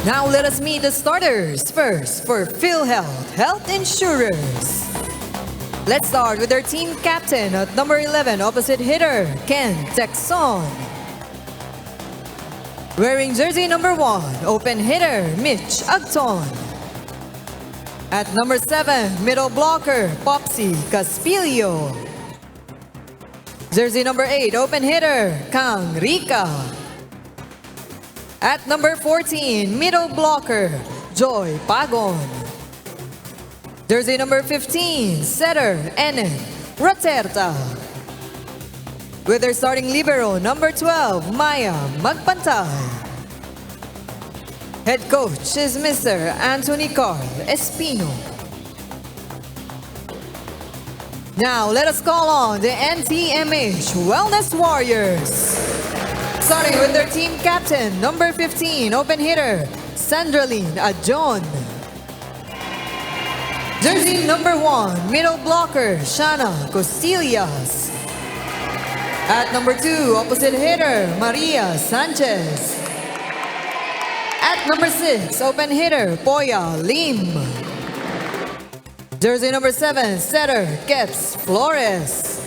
Now let us meet the starters. First, for PHILHEALTH Health Insurers. Let's start with their team captain at number 11, opposite hitter, Ken Texon. Wearing jersey number 1, open hitter, Mitch Agton. At number 7, middle blocker, Popsy Caspilio. Jersey number 8, open hitter, Kang Rica. At number 14, middle blocker, Joy Pagon. Jersey number 15, setter, Enen Roterta. With their starting libero, number 12, Maya Magpantay. Head coach is Mr. Anthony Carl Espino. Now let us call on the NCMH Wellness Warriors. Starting with their team captain, number 15, open hitter, Sandraline Adjon. Jersey number 1, middle blocker, Shana Costillas. At number 2, opposite hitter, Maria Sanchez. At number 6, open hitter, Poya Lim. Jersey number 7, setter, Kets Flores.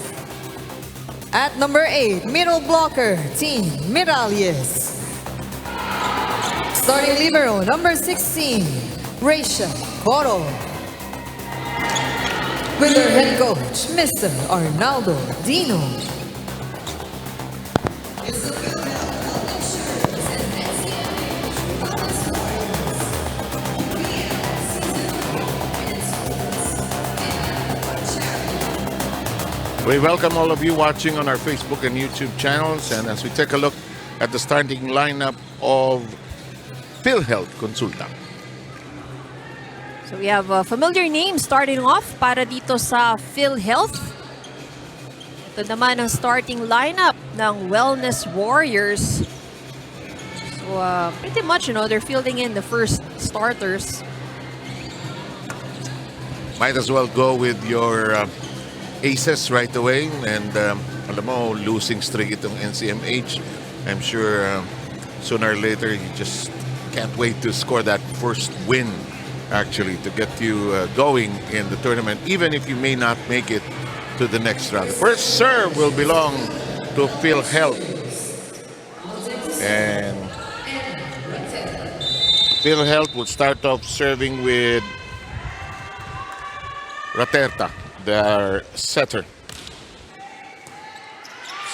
At number 8, middle blocker, Team Miralles. Starting libero, number 16, Rachel Coro. With their head coach, Mr. Arnaldo Dino. We welcome all of you watching on our Facebook and YouTube channels, and as we take a look at the starting lineup of PHILHEALTH Konsulta. So we have a familiar name starting off para dito sa PHILHEALTH. Ito naman ang starting lineup ng Wellness Warriors. So pretty much, they're fielding in the first starters. Might as well go with your aces right away, and alam mo, losing streak itong NCMH. I'm sure sooner or later you just can't wait to score that first win, actually, to get you going in the tournament, even if you may not make it to the next round. The first serve will belong to PHILHEALTH, and PHILHEALTH will start off serving with Roterta, their setter.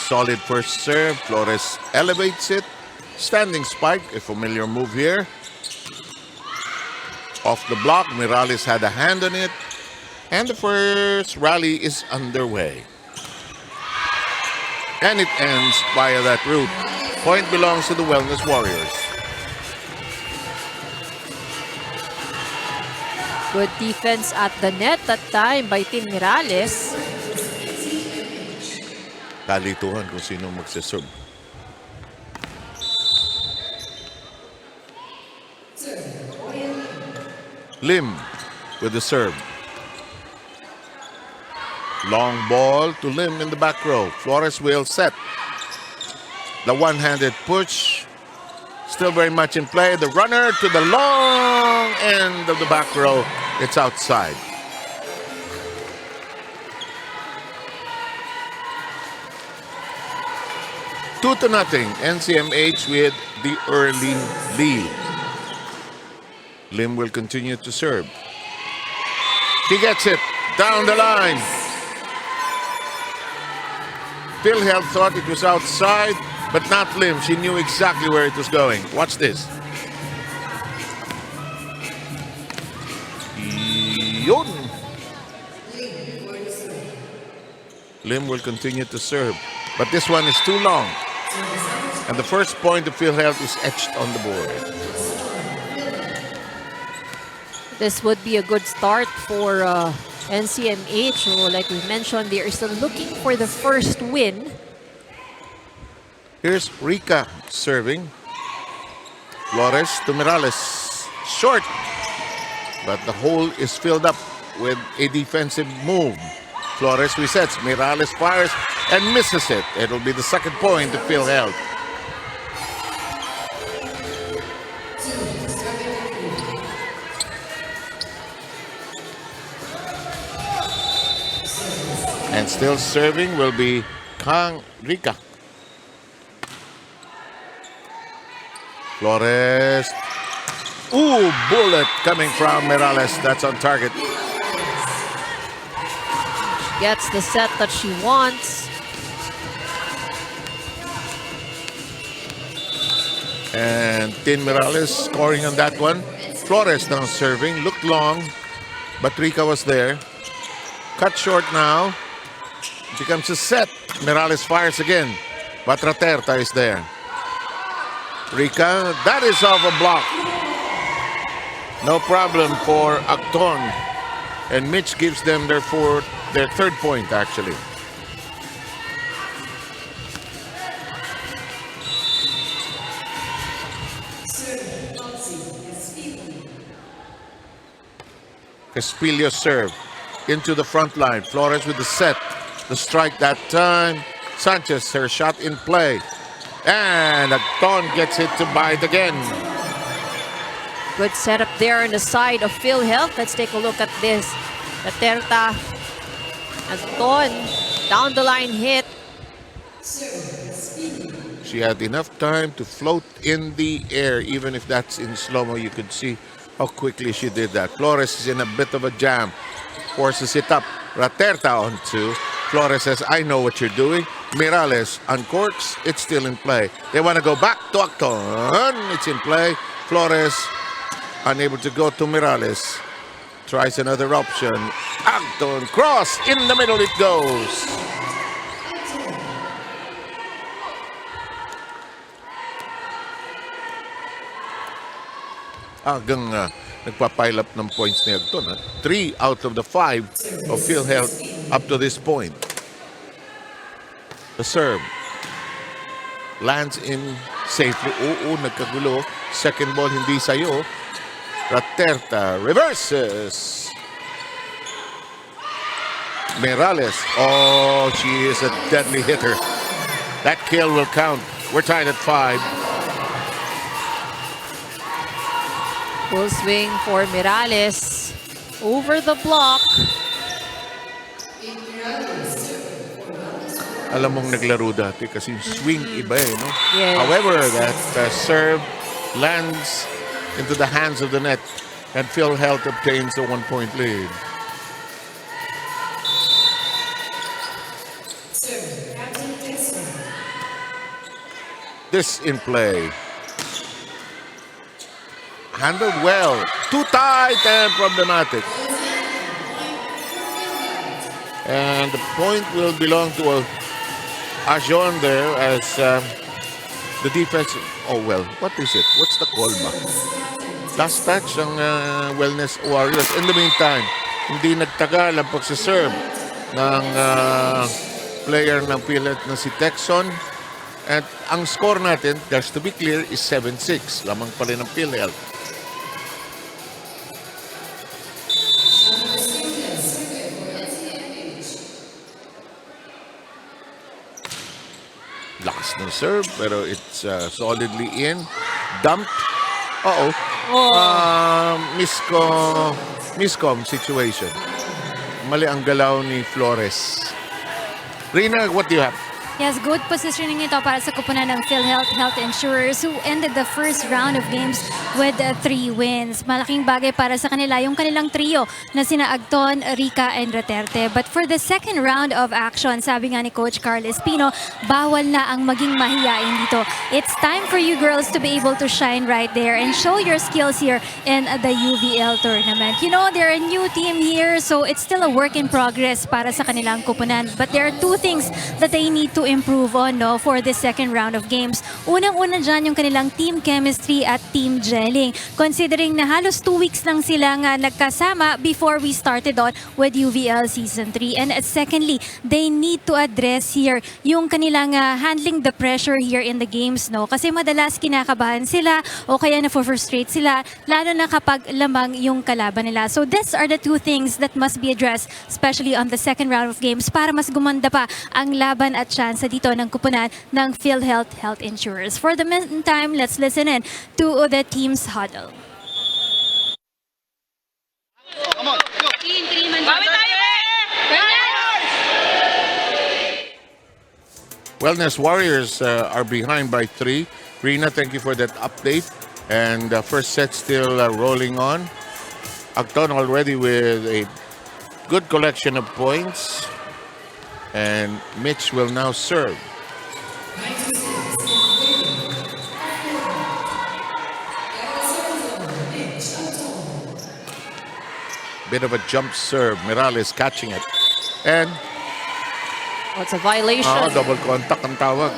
Solid first serve. Flores elevates it. Standing spike, a familiar move here. Off the block, Miralles had a hand on it. And the first rally is underway. And it ends via that route. Point belongs to the Wellness Warriors. Good defense at the net that time by Team Miralles. Kalituhan kung sino magsiserve. Lim with the serve. Long ball to Lim in the back row. Flores will set. The one-handed push. Still very much in play. The runner to the long end of the back row. It's outside. Two to nothing. NCMH with the early lead. Lim will continue to serve. He gets it down the line. PHILHEALTH thought it was outside, but not Lim. She knew exactly where it was going. Watch this. Yun. Lim will continue to serve, but this one is too long. And the first point of PHILHEALTH is etched on the board. This would be a good start for NCMH. So like we mentioned, they are still looking for the first win. Here's Rica serving. Flores to Miralles. Short. But the hole is filled up with a defensive move. Flores resets. Miralles fires and misses it. It'll be the second point to PHILHEALTH. still serving will be Kang Rika. Flores. Ooh, bullet coming from Morales. That's on target. Gets the set that she wants. And Tin Morales scoring on that one. Flores now serving. Looked long, but Rika was there. Cut short now. Becomes a set. Morales fires again, but Raterta is there. Rika, that is off a block. No problem for Acton. And Mitch gives them their third point, actually. Caspilio serve into the front line. Flores with the set. The strike that time. Sanchez, her shot in play. And Acton gets it to bite again. Good setup there on the side of PhilHealth. Let's take a look at this. Raterta. Acton. Down the line hit. She had enough time to float in the air. Even if that's in slow-mo, you could see how quickly she did that. Flores is in a bit of a jam. Forces it up. Raterta on two. Flores says, I know what you're doing. Morales uncorks. It's still in play. They want to go back to Acton. It's in play. Flores unable to go to Morales. Tries another option. Acton cross. In the middle it goes. Hanggang nagpa-pile up ng points ni Acton. 3 out of the 5 of PhilHealth up to this point. The serve lands in safely. Oo, nagkagulo. Second ball, hindi sayo. Raterta reverses. Morales. Oh, she is a deadly hitter. That kill will count. We're tied at 5. Full swing for Morales. Over the block. Alam mong naglaro dati kasi swing iba eh, no? Yes. However, that serve lands into the hands of the net and PhilHealth obtains a 1-point lead. This in play. Handled well. Too tight and problematic. And the point will belong to Ajon there as the defense. Oh well, what is it? What's the call ba? Last touch ang Wellness Warriors. In the meantime, hindi nagtagal ang pagsiserve ng player ng PhilHealth na si Texon. At ang score natin, just to be clear, is 7-6. Lamang pa rin ng PhilHealth. Lakas ng serve, pero it's solidly in. Dumped. Uh-oh. Miscom situation. Mali ang galaw ni Flores. Rina, what do you have? Yes, good positioning ito para sa kupunan ng PhilHealth Health Insurers who ended the first round of games with 3 wins. Malaking bagay para sa kanila yung kanilang trio na sina Acton, Rika, and Raterte. But for the second round of action, sabi nga ni Coach Carl Espino, bawal na ang maging mahiyain dito. It's time for you girls to be able to shine right there and show your skills here in the UVL tournament. You know, they're a new team here, so it's still a work in progress para sa kanilang kupunan. But there are 2 things that they need to improve on for this second round of games. Unang-una dyan yung kanilang team chemistry at team gelling. Considering na halos 2 weeks lang sila nga nagkasama before we started on with UVL Season 3. And secondly, they need to address here yung kanilang handling the pressure here in the games. Kasi madalas kinakabahan sila o kaya na-frustrate sila, lalo na kapag lamang yung kalaban nila. So these are the 2 things that must be addressed, especially on the second round of games para mas gumanda pa ang laban at chance dito ng kupunan ng PhilHealth Health Insurers. For the meantime, let's listen in to the team's huddle. Come on, go. Wellness Warriors are behind by 3. Rina, thank you for that update. And first set still rolling on. Acton already with a good collection of points. And Mitch will now serve. Bit of a jump serve. Mirales catching it. And What's a violation? double contact ang tawag.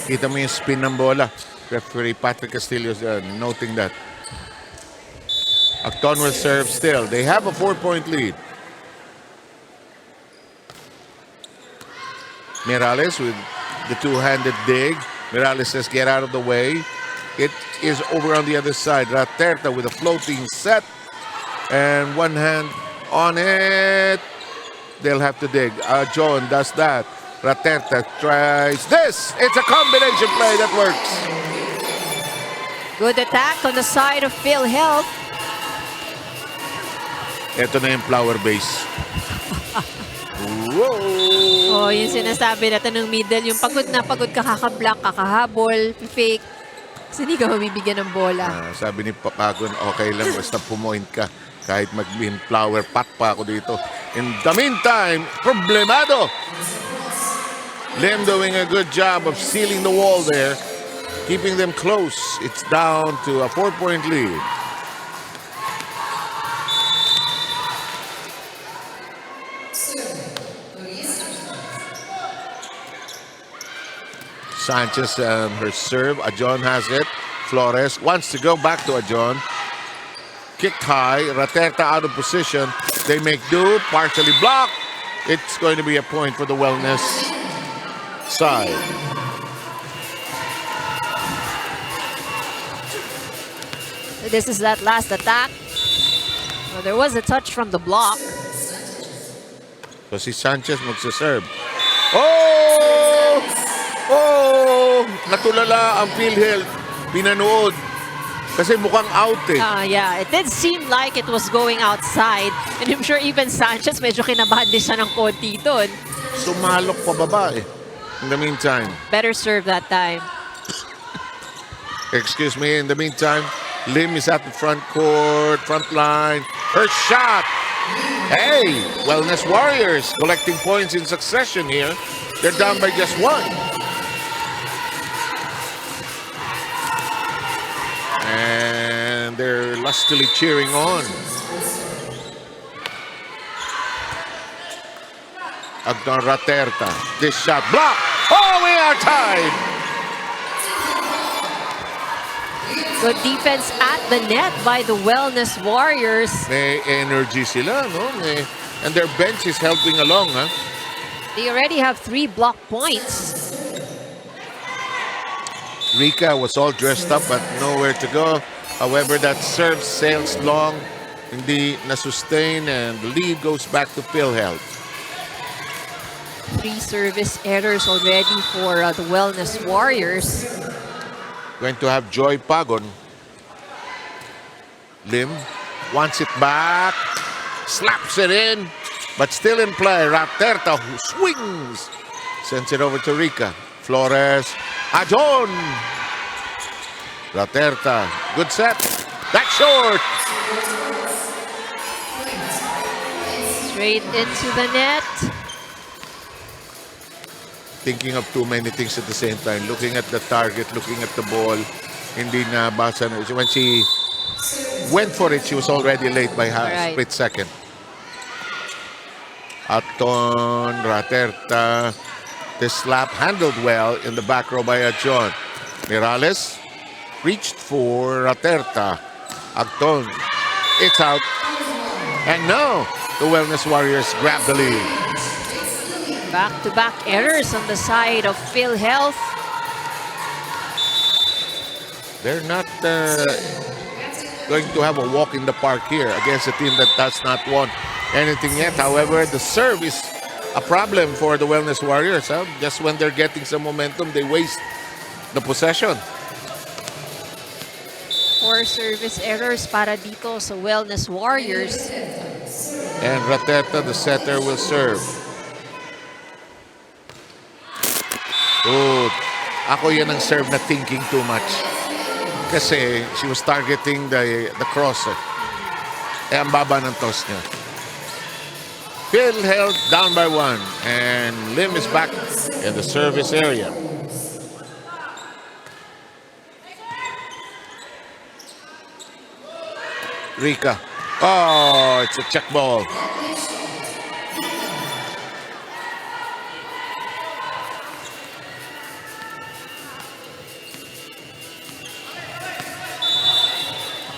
Kita mo yung spin ng bola. Referee Patrick Castillo noting that. Acton will serve still. They have a 4-point lead. Mirales with the two-handed dig. Mirales says, get out of the way. It is over on the other side. Raterta with a floating set. And one hand on it. They'll have to dig. John does that. Raterta tries this. It's a combination play that works. Good attack on the side of PhilHealth. Ito na yung flower base. Whoa! Oh, yung sinasabi natin ng middle, yung pagod na pagod ka, kakablock, kakahabol, fake. Kasi hindi ka mabibigyan ng bola. Sabi ni Paco, okay lang, basta pumoint ka. Kahit mag-in flower pot pa ako dito. In the meantime, problemado. Lim doing a good job of sealing the wall there. Keeping them close. It's down to a 4-point lead. Sanchez her serve. Ajon has it. Flores wants to go back to Ajon. Kicked high. Raterta out of position. They make do. Partially blocked. It's going to be a point for the Wellness side. This is that last attack. Well, there was a touch from the block. So si Sanchez magsaserve. Oh! Oh! Natulala ang PhilHealth. Pinanood. Kasi mukhang out eh. Yeah, it did seem like it was going outside. And I'm sure even Sanchez medyo kinabahan din siya ng konti doon. Sumalok pababa eh. In the meantime. Better serve that time. Excuse me. In the meantime, Lim is at the front court, front line. Her shot. Hey, Wellness Warriors collecting points in succession here. They're down by just 1. And they're lustily cheering on. Agdon Raterta. This shot blocked. Oh, we are tied. Good defense at the net by the Wellness Warriors. May energy sila, no? And their bench is helping along, huh? They already have 3 block points. Rika was all dressed up but nowhere to go. However, that serve sails long, hindi na-sustain, and the lead goes back to PhilHealth. 3 service errors already for the Wellness Warriors. Going to have Joy Pagon. Lim wants it back, slaps it in, but still in play. Raterta who swings, sends it over to Rika. Flores, Ajon. Raterta, good set. Back short. Straight into the net. Thinking of too many things at the same time. Looking at the target, looking at the ball. Hindi na basa. When she went for it, she was already late by a split second. Acton, Raterta. This slap handled well in the back row by Ajon. Mirales reached for Raterta. Acton, it's out. And now, the Wellness Warriors grab the lead. Back-to-back errors on the side of PhilHealth. They're not going to have a walk in the park here against a team that does not want anything yet. However, the serve is a problem for the Wellness Warriors. Huh? Just when they're getting some momentum, they waste the possession. 4 service errors para dito sa Wellness Warriors. And Raterta, the setter, will serve. Oh, ako yan ang serve na thinking too much. Kasi she was targeting the cross. Eh, ang baba ng toss niya. PhilHealth down by 1. And Lim is back in the service area. Rika. Oh, it's a check ball.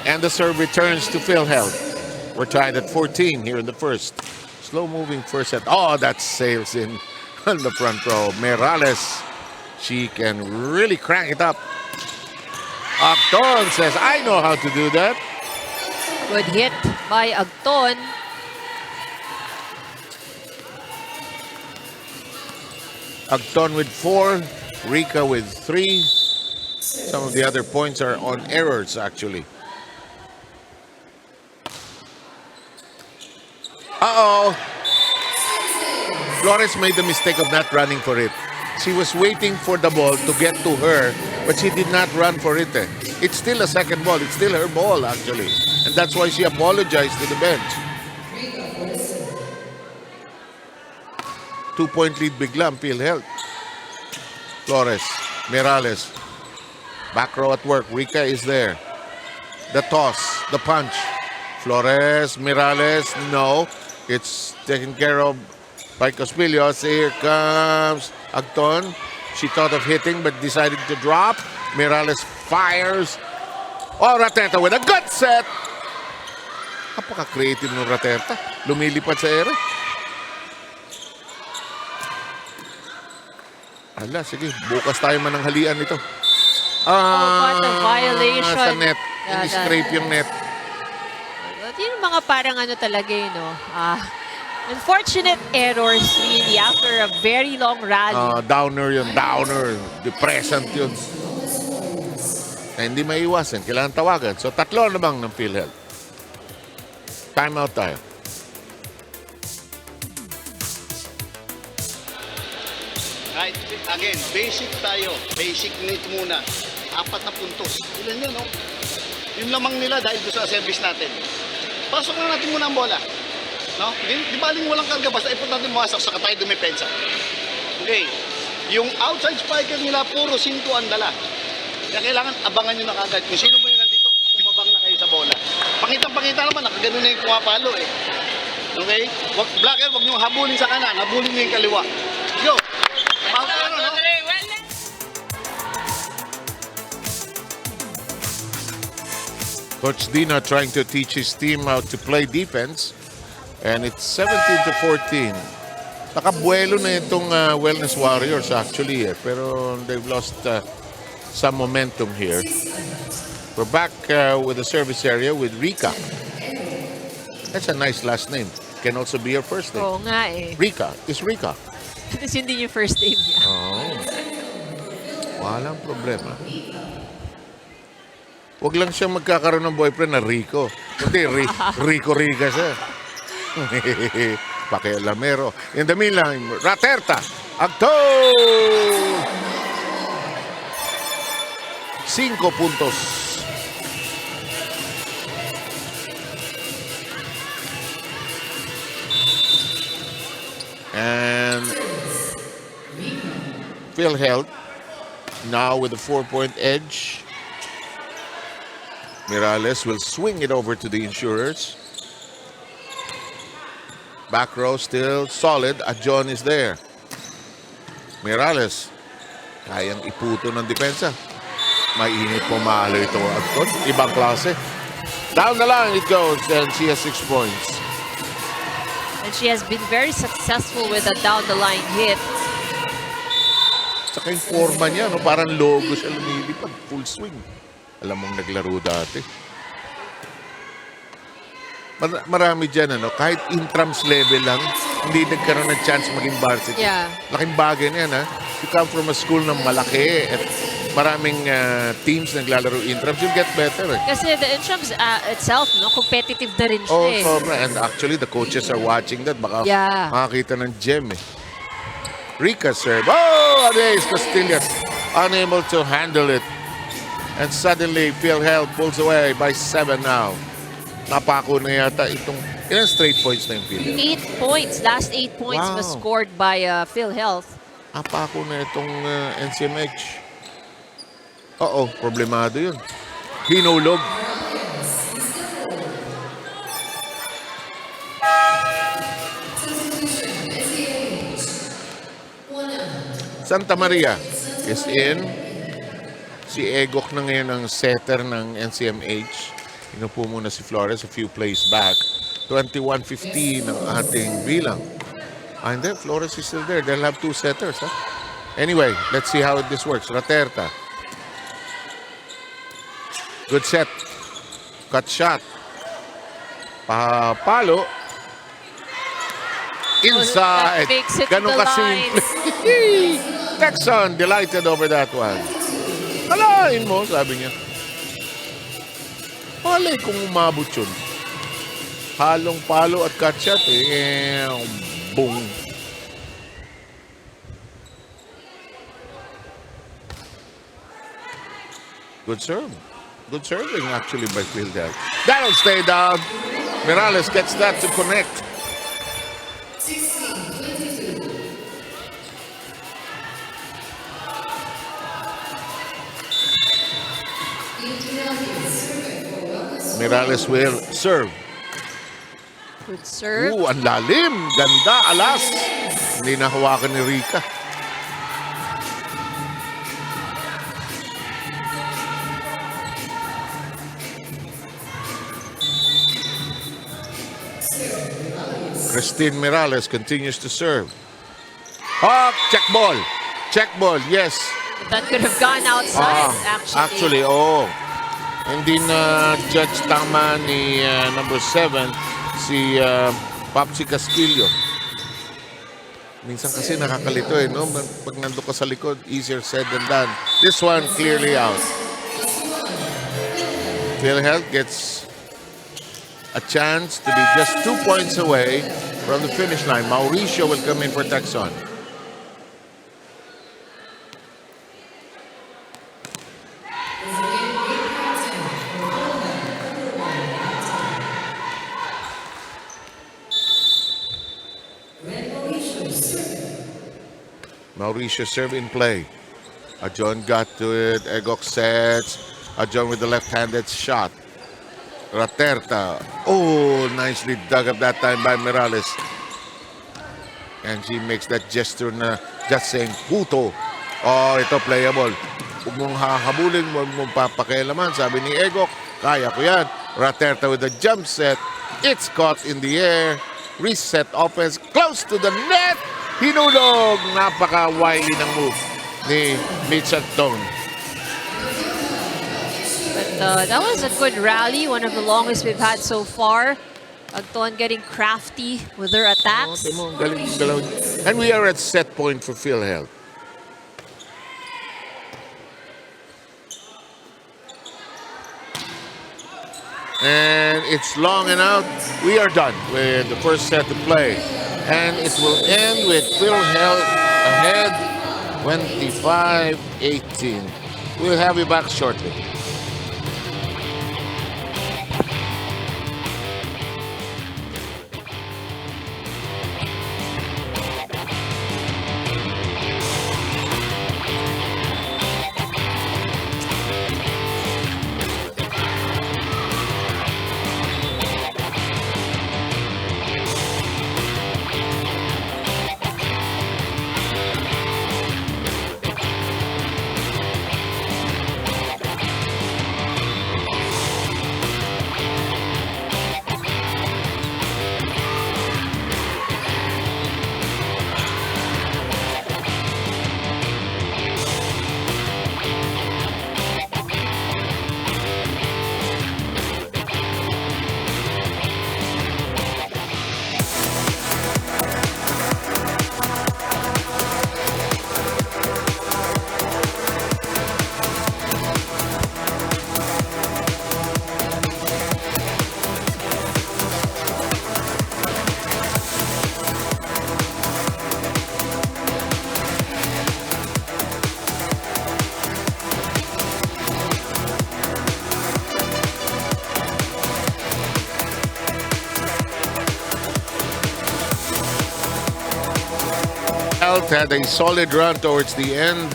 And the serve returns to PhilHealth. We're tied at 14 here in the first. Slow-moving first set. Oh, that sails in on the front row. Morales, she can really crank it up. Acton says, I know how to do that. Good hit by Agton. Acton with 4, Rika with 3. Some of the other points are on errors, actually. Uh-oh. Flores made the mistake of not running for it. She was waiting for the ball to get to her, but she did not run for it. It's still a second ball. It's still her ball, actually. And that's why she apologized to the bench. 2-point lead bigla ang PhilHealth. Flores, Morales. Back row at work. Rika is there. The toss, the punch. Flores, Morales, no. It's taken care of by Cospilios. Here comes Agton. She thought of hitting but decided to drop. Morales fires. Oh, Rateta with a good set. Napaka-creative ng Rateta. Lumilipad sa ere. Hala, sige. Bukas tayo mananghalian nito. But the violation. Sa net. Ini-scrape yung net. Yung mga parang ano talaga yun, no? Unfortunate errors really after a very long rally. Downer yun, downer. Depressant yun. Na hindi maiwasan. Kailangan tawagan. So, 3 na bang ng PhilHealth? Time out tayo. Right, again, basic tayo. Basic need muna. 4 na puntos. Ilan yun, no? Yung lamang nila dahil doon sa service natin. Pasok na natin muna ang bola. No? Di baling walang karga, basta ipot natin mawasak sa tayo dumipensa. Okay. Yung outside spiker nila, puro 5 ang dala. Kaya kailangan abangan nyo na kagad. Kung sino mo yun nandito, umabang na kayo sa bola. Pakitang-pakita naman, nakaganon na yung kumapalo eh. Okay? Blocker, wag nyo habulin sa kanan, habulin nyo yung kaliwa. Go! No? Coach Dina trying to teach his team how to play defense. And it's 17-14. Nakabuelo na itong Wellness Warriors actually. Pero they've lost some momentum here. We're back with the service area with Rika. That's a nice last name. Can also be your first name. Oo nga eh. Rika. Is Rika. Tapos yun din yung first name niya. Oh. Walang problema. Huwag lang siyang magkakaroon ng boyfriend na Rico. Kundi Rico Riga siya. Pakialamero. In the meantime, Raterta. Agto! 5 puntos. And PhilHealth now with a 4-point edge. Morales will swing it over to the Insurers. Back row still solid. John is there. Morales. Kayang iputo ng depensa. Mainit pumalo ito. Ibang klase. Down the line it goes. And she has 6 points. And she has been very successful with a down-the-line hit. Saka yung forma niya, no? Parang logo siya lumilipad. Full swing. Alam mong naglaro dati. Marami dyan, ano? Kahit intrams level lang, hindi nagkaroon ng chance maging varsity. Yeah. Laking bagay na yan, ha? You come from a school na malaki at maraming teams naglalaro intrams, you'll get better, eh. Kasi the intrams itself, no, competitive na rin siya eh. Sobra. And actually, the coaches are watching that. Baka makakita ng gem, eh. Rica serve. Oh, Ades Castillas unable to handle it. And suddenly, PhilHealth pulls away by 7 now. Napako na yata itong ilang straight points na yung PhilHealth. 8 points. Last 8 points Wow. was scored by PhilHealth. Napako na itong NCMH. Oo, problemado yun. Hinulog. Santa Maria is in. Si Egok na ngayon ang setter ng NCMH. Inupo muna si Flores a few plays back. 21-15 ang ating bilang. And then Flores is still there. They'll have 2 setters. Huh? Anyway, let's see how this works. Raterta. Good set. Cut shot. Palo. Inside. That makes it to Ganun the kasimple. Texan delighted over that one. Alain mo, sabi niya. Malay kung umabot yun. Halong palo at cut shot eh. Boom. Good serve. Good serving actually by PhilHealth. That'll stay down. Mirales gets that to connect. 16-22. Mirales will serve. Good serve. Ooh, ang lalim. Ganda, alas. Hindi nahawakan ni Rica. Christine Mirales continues to serve. Oh, check ball. Check ball, yes. That could have gone outside, actually. Hindi na judge tama ni number 7, si Popsi Castillo. Minsan kasi nakakalito eh, no? Pag nandun ka sa likod, easier said than done. This one clearly out. PhilHealth gets a chance to be just 2 points away from the finish line. Mauricio will come in for Texon. Mauricio serve in play. Ajon got to it. Egok sets. Ajon with the left-handed shot. Raterta. Oh, nicely dug up that time by Mirales. And she makes that gesture na just saying, puto. Oh, ito playable. Huwag mong hahabulin, huwag mong papakialaman. Sabi ni Egok, kaya ko yan. Raterta with a jump set. It's caught in the air. Reset offense close to the net. Hinulog. Napaka-wily ng move ni Mitch Tone. But that was a good rally, one of the longest we've had so far. Agton getting crafty with their attacks. And we are at set point for PhilHealth. And it's long and out. We are done with the first set to play. And it will end with PhilHealth ahead 25-18. We'll have you back shortly. PhilHealth had a solid run towards the end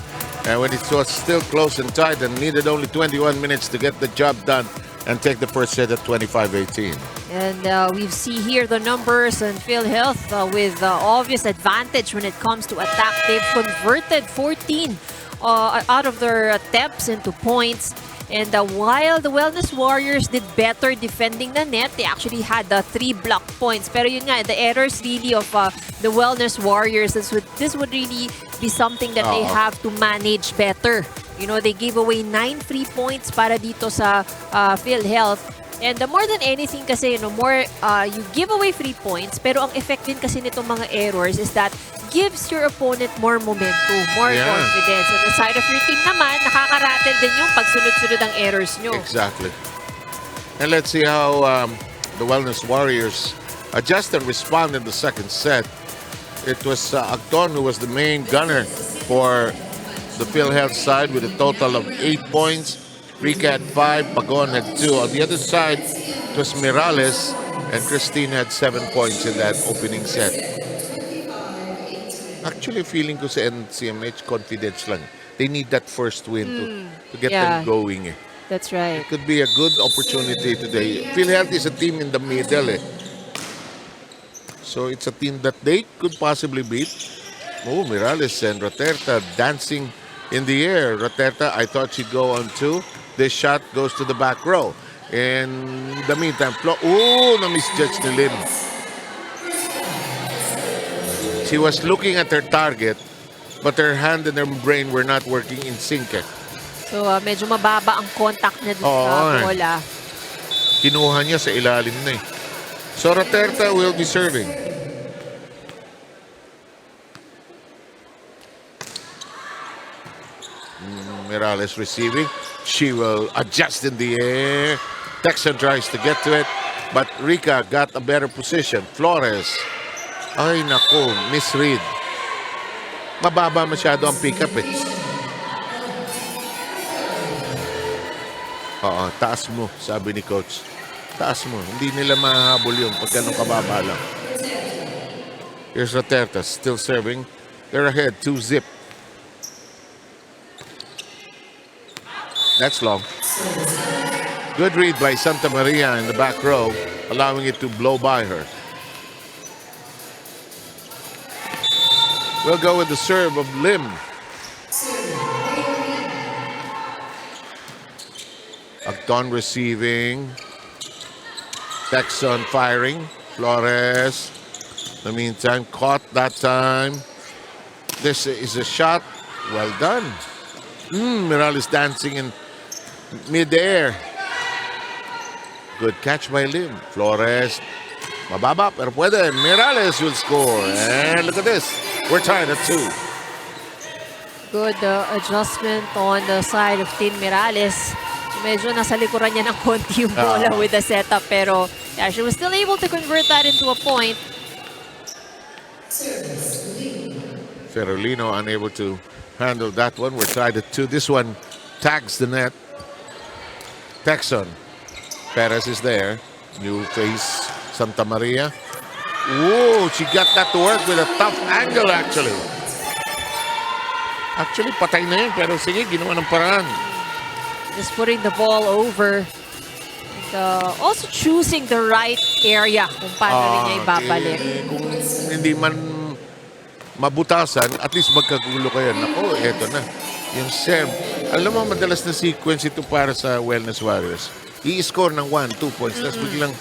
when it was still close and tight and needed only 21 minutes to get the job done and take the first set at 25-18. And we see here the numbers and PhilHealth with obvious advantage when it comes to attack. They've converted 14 out of their attempts into points. And while the Wellness Warriors did better defending the net, they actually had 3 block points. Pero yun nga, the errors really of the Wellness Warriors, this would really be something that they have to manage better. You know, they gave away 9 free points para dito sa PhilHealth. And more than anything kasi, you know, more you give away free points, pero ang effect din kasi nitong mga errors is that gives your opponent more momentum, more confidence. On the side of your team naman, nakakaratel din yung pagsunod-sunod ang errors nyo. Exactly. And let's see how the Wellness Warriors adjust and respond in the second set. It was Agton who was the main gunner for the PhilHealth side with a total of 8 points. Rika had 5, Pagon had 2. On the other side, it was Mirales and Christine had 7 points in that opening set. Actually, feeling ko sa NCMH, confidence lang. They need that first win to get them going. That's right. It could be a good opportunity today. PhilHealth is a team in the middle. So it's a team that they could possibly beat. Oh, Mirales and Roterta dancing in the air. Roterta, I thought she'd go on 2. This shot goes to the back row. In the meantime, na-misjudge ni Lim. She was looking at her target, but her hand and her brain were not working in sync. So, medyo mababa ang contact niya dun sa bola. Kinuha niya sa ilalim na eh. So, Roterta will be serving. Mirales receiving. She will adjust in the air. Texan tries to get to it, but Rika got a better position. Flores. Ay, nako, misread. Mababa masyado ang pick-up eh. Taas mo, sabi ni coach. Taas mo. Hindi nila mahahabol yun pag ganun kababa lang. Here's Roterta, still serving. They're ahead, 2-0. That's long. Good read by Santa Maria in the back row, allowing it to blow by her. We'll go with the serve of Lim. Agton receiving. Texon firing. Flores. In the meantime, caught that time. This is a shot. Well done. Mirales dancing in mid-air. Good catch by Lim. Flores. Mababa, pero puede. Mirales will score. And look at this. We're tied at 2. Good adjustment on the side of Team Mirales. So medyo nasa likuran niya ng konti yung bola with the setup. Pero yeah, she was still able to convert that into a point. Ferolino unable to handle that one. We're tied at 2. This one tags the net. Texon. Perez is there. New face, Santa Maria. Whoa, she got that to work with a tough angle actually. Actually, patay na yun, pero sige, ginawa ng paraan. Just putting the ball over. And, also choosing the right area kung paano rin niya ibabalik. Kung hindi man mabutasan, at least magkagulo kayo. Nako, eto na. Yung serve. Alam mo, madalas na sequence ito para sa Wellness Warriors. I-score ng 1, 2 points, tapos biglang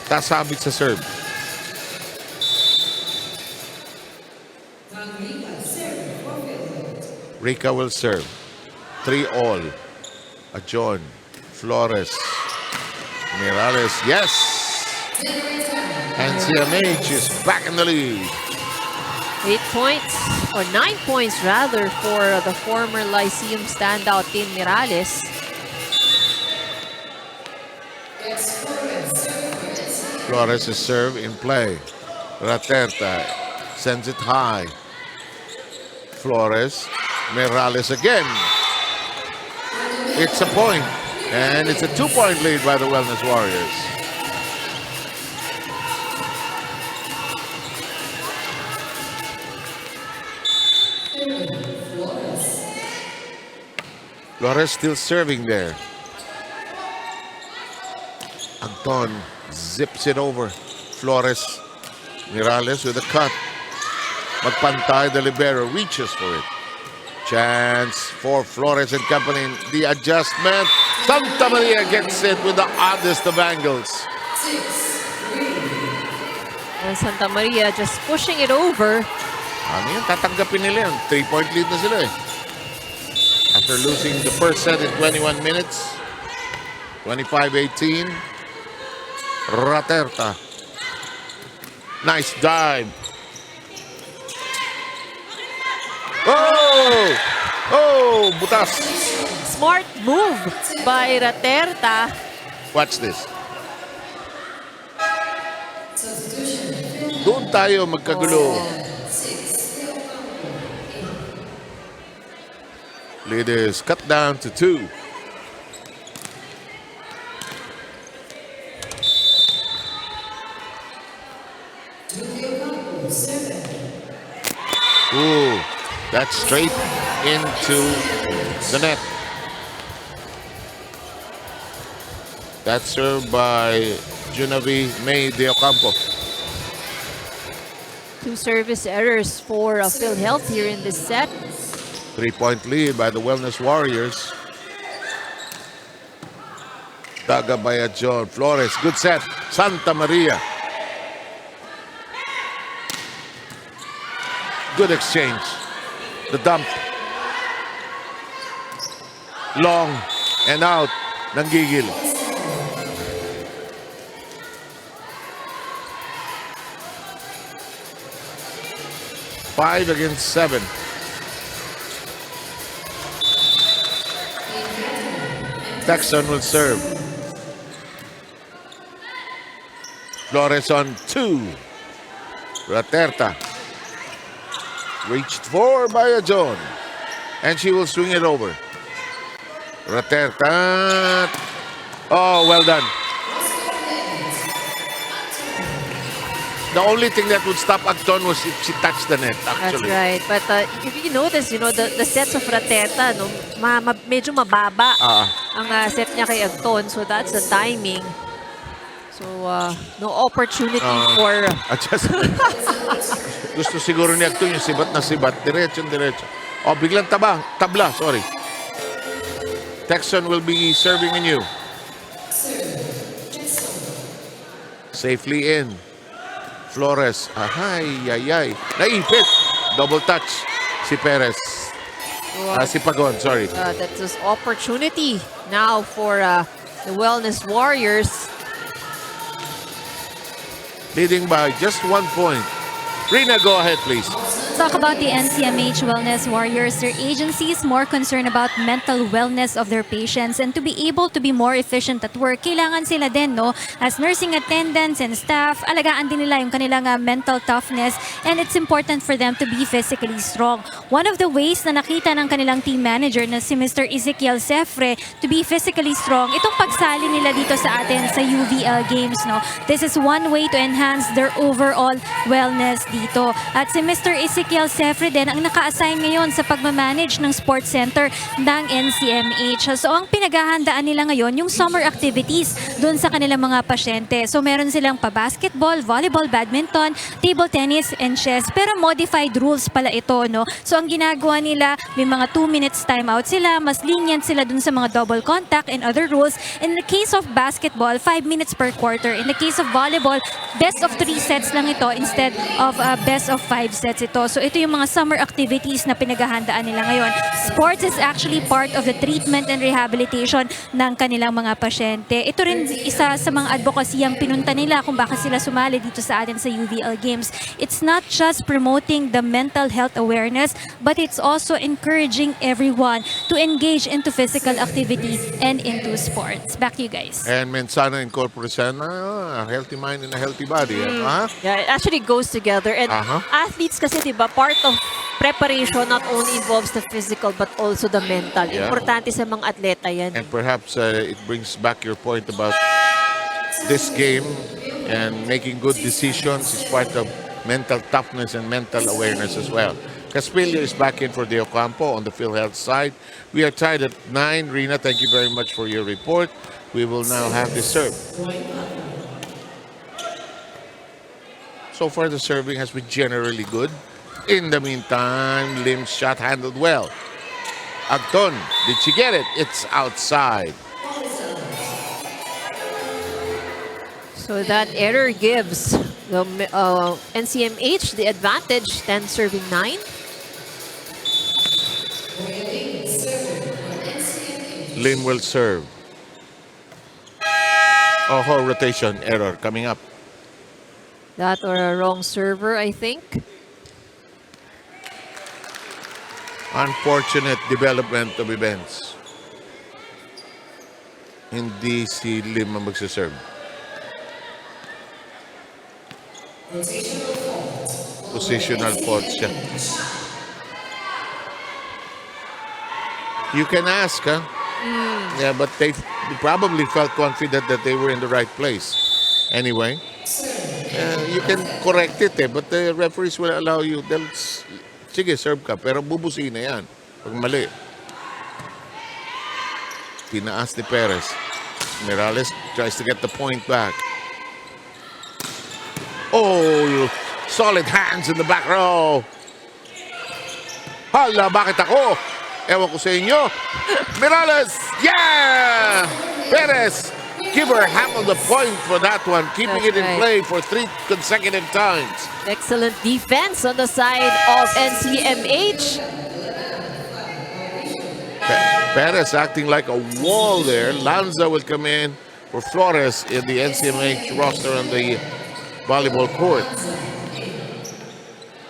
tasabit sa serve. Rika will serve. 3-all. Ajon. Flores. Mirales. Yes! NCMH is back in the lead. 8 points, or 9 points rather, for the former Lyceum standout Team Mirales. Flores is serve in play. Roterta sends it high. Flores. Mirales again. It's a point. And it's a 2-point lead by the Wellness Warriors. Flores still serving there. Anton zips it over. Flores. Mirales with a cut. Magpantay, the libero, reaches for it. Chance for Flores and company. The adjustment. Santa Maria gets it with the oddest of angles. And Santa Maria just pushing it over. Ano yan? Tatanggapin nila yun. 3-point lead na sila eh. After losing the first set in 21 minutes. 25-18. Raterta. Nice dive. Oh! Oh! Butas. Smart move by Raterta. Watch this. Doon tayo magkagulo. Lead is cut down to 2. Ooh, that's straight into the net. That's served by Junavi May de Ocampo. 2 service errors for PhilHealth here in this set. 3-point lead by the Wellness Warriors. Daga by John Flores. Good set. Santa Maria. Good exchange. The dump. Long and out. Nanggigil. Five against 7. Texan will serve. Flores on 2. Raterta. Reached for by a John. And she will swing it over. Raterta. Oh, well done. The only thing that would stop Acton was if she touched the net, actually. That's right. But if you notice, the sets of Raterta, no, medyo mababa ang set niya kay Acton. So that's the timing. So no opportunity for... Adjustment. Gusto siguro ni Acton yung sibat na sibat. Diretso. Oh, biglang tabla, sorry. Texan will be serving anew. Safely in. Flores. Ay. Naipit. Double touch. Si Perez. Si Pagon, sorry. That's this opportunity now for the Wellness Warriors. Leading by just 1 point. Rina, go ahead, please. Talk about the NCMH Wellness Warriors. Their agency is more concerned about mental wellness of their patients, and to be able to be more efficient at work, kailangan sila din, no, as nursing attendants and staff, alagaan din nila yung kanilang mental toughness, and it's important for them to be physically strong. One of the ways na nakita ng kanilang team manager na si Mr. Ezekiel Sefre to be physically strong, itong pagsali nila dito sa atin sa UVL Games, no. This is one way to enhance their overall wellness dito. At si Mr. Ezekiel Sefre din ang naka-assign ngayon sa pagmamanage ng sports center ng NCMH. So ang pinaghahandaan nila ngayon yung summer activities doon sa kanilang mga pasyente. So meron silang pa-basketball, volleyball, badminton, table tennis, and chess. Pero modified rules pala ito, no? So ang ginagawa nila, may mga 2 minutes timeout sila, mas lenient sila doon sa mga double contact and other rules. In the case of basketball, 5 minutes per quarter. In the case of volleyball, best of 3 sets lang ito instead of best of 5 sets ito. So ito yung mga summer activities na pinaghahandaan nila ngayon. Sports is actually part of the treatment and rehabilitation ng kanilang mga pasyente. Ito rin isa sa mga advocacy ang pinunta nila kung bakit sila sumali dito sa atin sa UVL Games. It's not just promoting the mental health awareness, but it's also encouraging everyone to engage into physical activity and into sports. Back to you guys. And Mensana incorporates a healthy mind and a healthy body. Yeah, it actually goes together. And athletes kasi, diba, part of preparation not only involves the physical but also the mental. Yeah. Importante sa mga atleta yan. And perhaps it brings back your point about this game, and making good decisions is part of mental toughness and mental awareness as well. Caspillo is back in for De Ocampo on the PhilHealth side. We are tied at 9. Rina, thank you very much for your report. We will now have the serve. So far, the serving has been generally good. In the meantime, Lim's shot handled well. Agton, did she get it? It's outside. So that error gives the NCMH the advantage, 10 serving 9. Lim will serve. Oh, rotation error coming up. That or a wrong server, I think. Unfortunate development of events. Hindi si Lim ang magsaserve. Positional fault siya. You can ask, huh? Yeah, but they probably felt confident that they were in the right place. Anyway, you can correct it, but the referees will allow you. Sige, serve ka, pero bubusin na yan pag mali. Pinaas ni Perez. Morales tries to get the point back. Oh, solid hands in the back row. Hala, bakit ako? Ewan ko sa inyo. Morales, yeah! Perez, give her half of the point for that one, keeping it in play for 3 consecutive times. Excellent defense on the side of NCMH. Perez acting like a wall there. Lanza will come in for Flores in the NCMH roster on the volleyball court.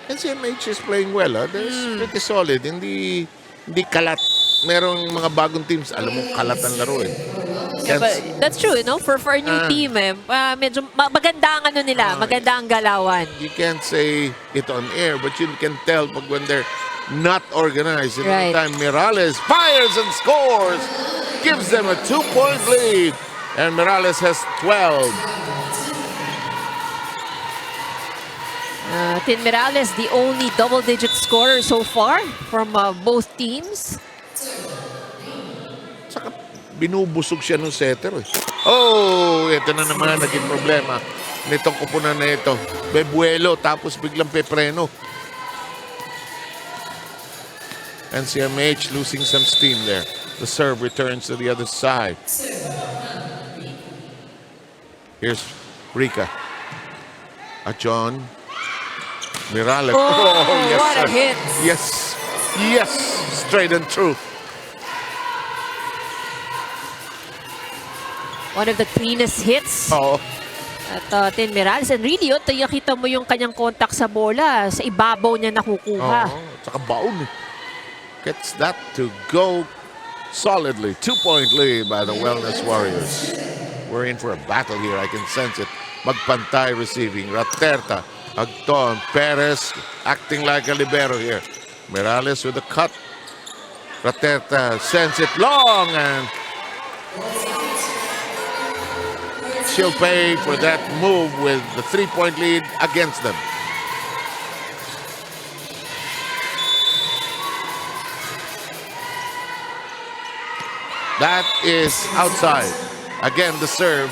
NCMH is playing well. They're pretty solid. Hindi kalat. Merong mga bagong teams, alam mo, kalat ang laro eh. Yeah, but that's true, you know, for a new team, medyo maganda ang ano nila, maganda ang galawan. You can't say it on air, but you can tell pag when they're not organized. In the time, Morales fires and scores, gives them a 2-point lead, and Morales has 12. Tin Morales, the only double-digit scorer so far from both teams. Saka binubusog siya ng setter. Oh, ito na naman naging problema nitong kupunan na ito. Bebuelo, tapos biglang pepreno. NCMH losing some steam there. The serve returns to the other side. Here's Rica. John Morales. Oh, yes, what a sir. hit. Yes, yes, straight and true. One of the cleanest hits. Oh. At Tin Morales. And really, kita mo yung kanyang contact sa bola. Sa ibabaw niya nakukuha. Tsaka baon. Gets that to go solidly. 2-point lead by the Wellness Warriors. We're in for a battle here. I can sense it. Magpantay receiving. Raterta. Agton. Perez acting like a libero here. Morales with a cut. Raterta sends it long and she'll pay for that move with the 3-point lead against them. That is outside. Again, the serve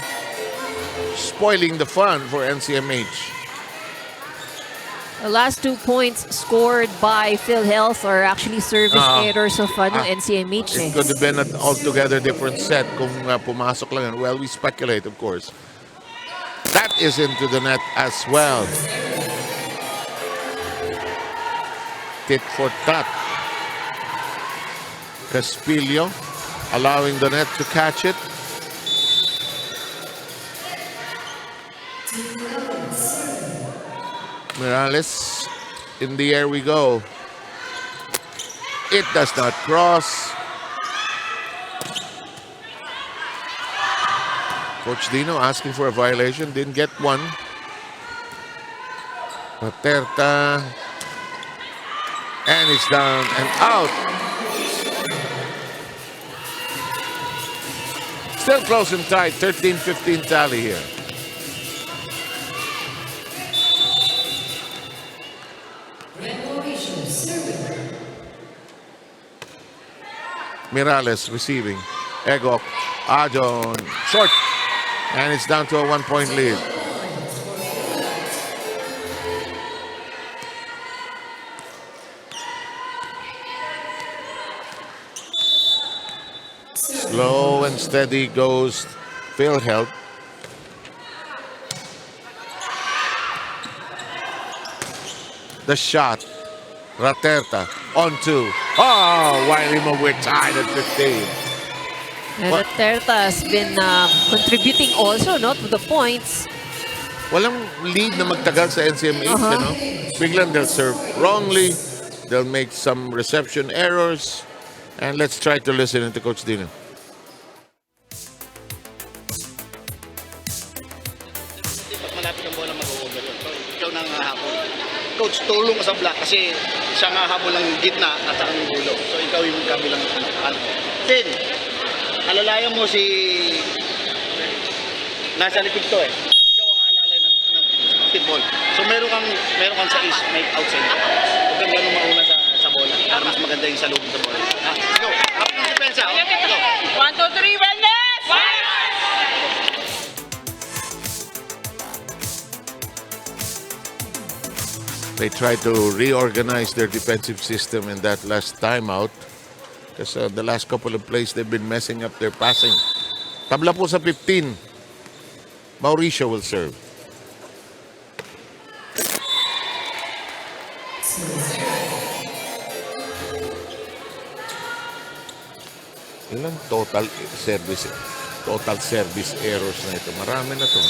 spoiling the fun for NCMH. The last 2 points scored by PhilHealth are actually service errors of NCMH. It could have been an altogether different set kung pumasok lang yan. Well, we speculate, of course. That is into the net as well. Tit for tat. Caspillo allowing the net to catch it. Morales, in the air we go. It does not cross. Coach Dino asking for a violation, didn't get one. Paterta. And it's down and out. Still close and tight, 13-15 tally here. Mirales receiving. Egok. Ajon. Short. And it's down to a 1-point lead. Slow and steady goes PhilHealth. The shot. Raterta on 2. Oh, Wiley Mo, we're tied at 15. And Raterta has been contributing also, no, to the points. Walang lead na magtagal sa NCMH, ano? Biglang they'll serve wrongly. They'll make some reception errors. And let's try to listen to Coach Dino. Pag malapit ang bola, mag-overload. So, ikaw nang hahabol. Coach, tulong ka sa block kasi siya nga habol ng gitna at saka ng dulo. So, ikaw yung kabilang ano. Then, alalayan mo si... Nasa likod to eh. Ikaw ang alalay ng pitball. So, meron kang sa is, may outside. Huwag kang ganun mauna sa bola. Para mas maganda yung sa loob sa bola. Ha? Go! Up ng depensa. Oh. Go! 1, 2, 3, wellness! They tried to reorganize their defensive system in that last timeout. Because the last couple of plays, they've been messing up their passing. Tabla po sa 15. Mauricio will serve. Ilang total service errors na ito? Marami na ito.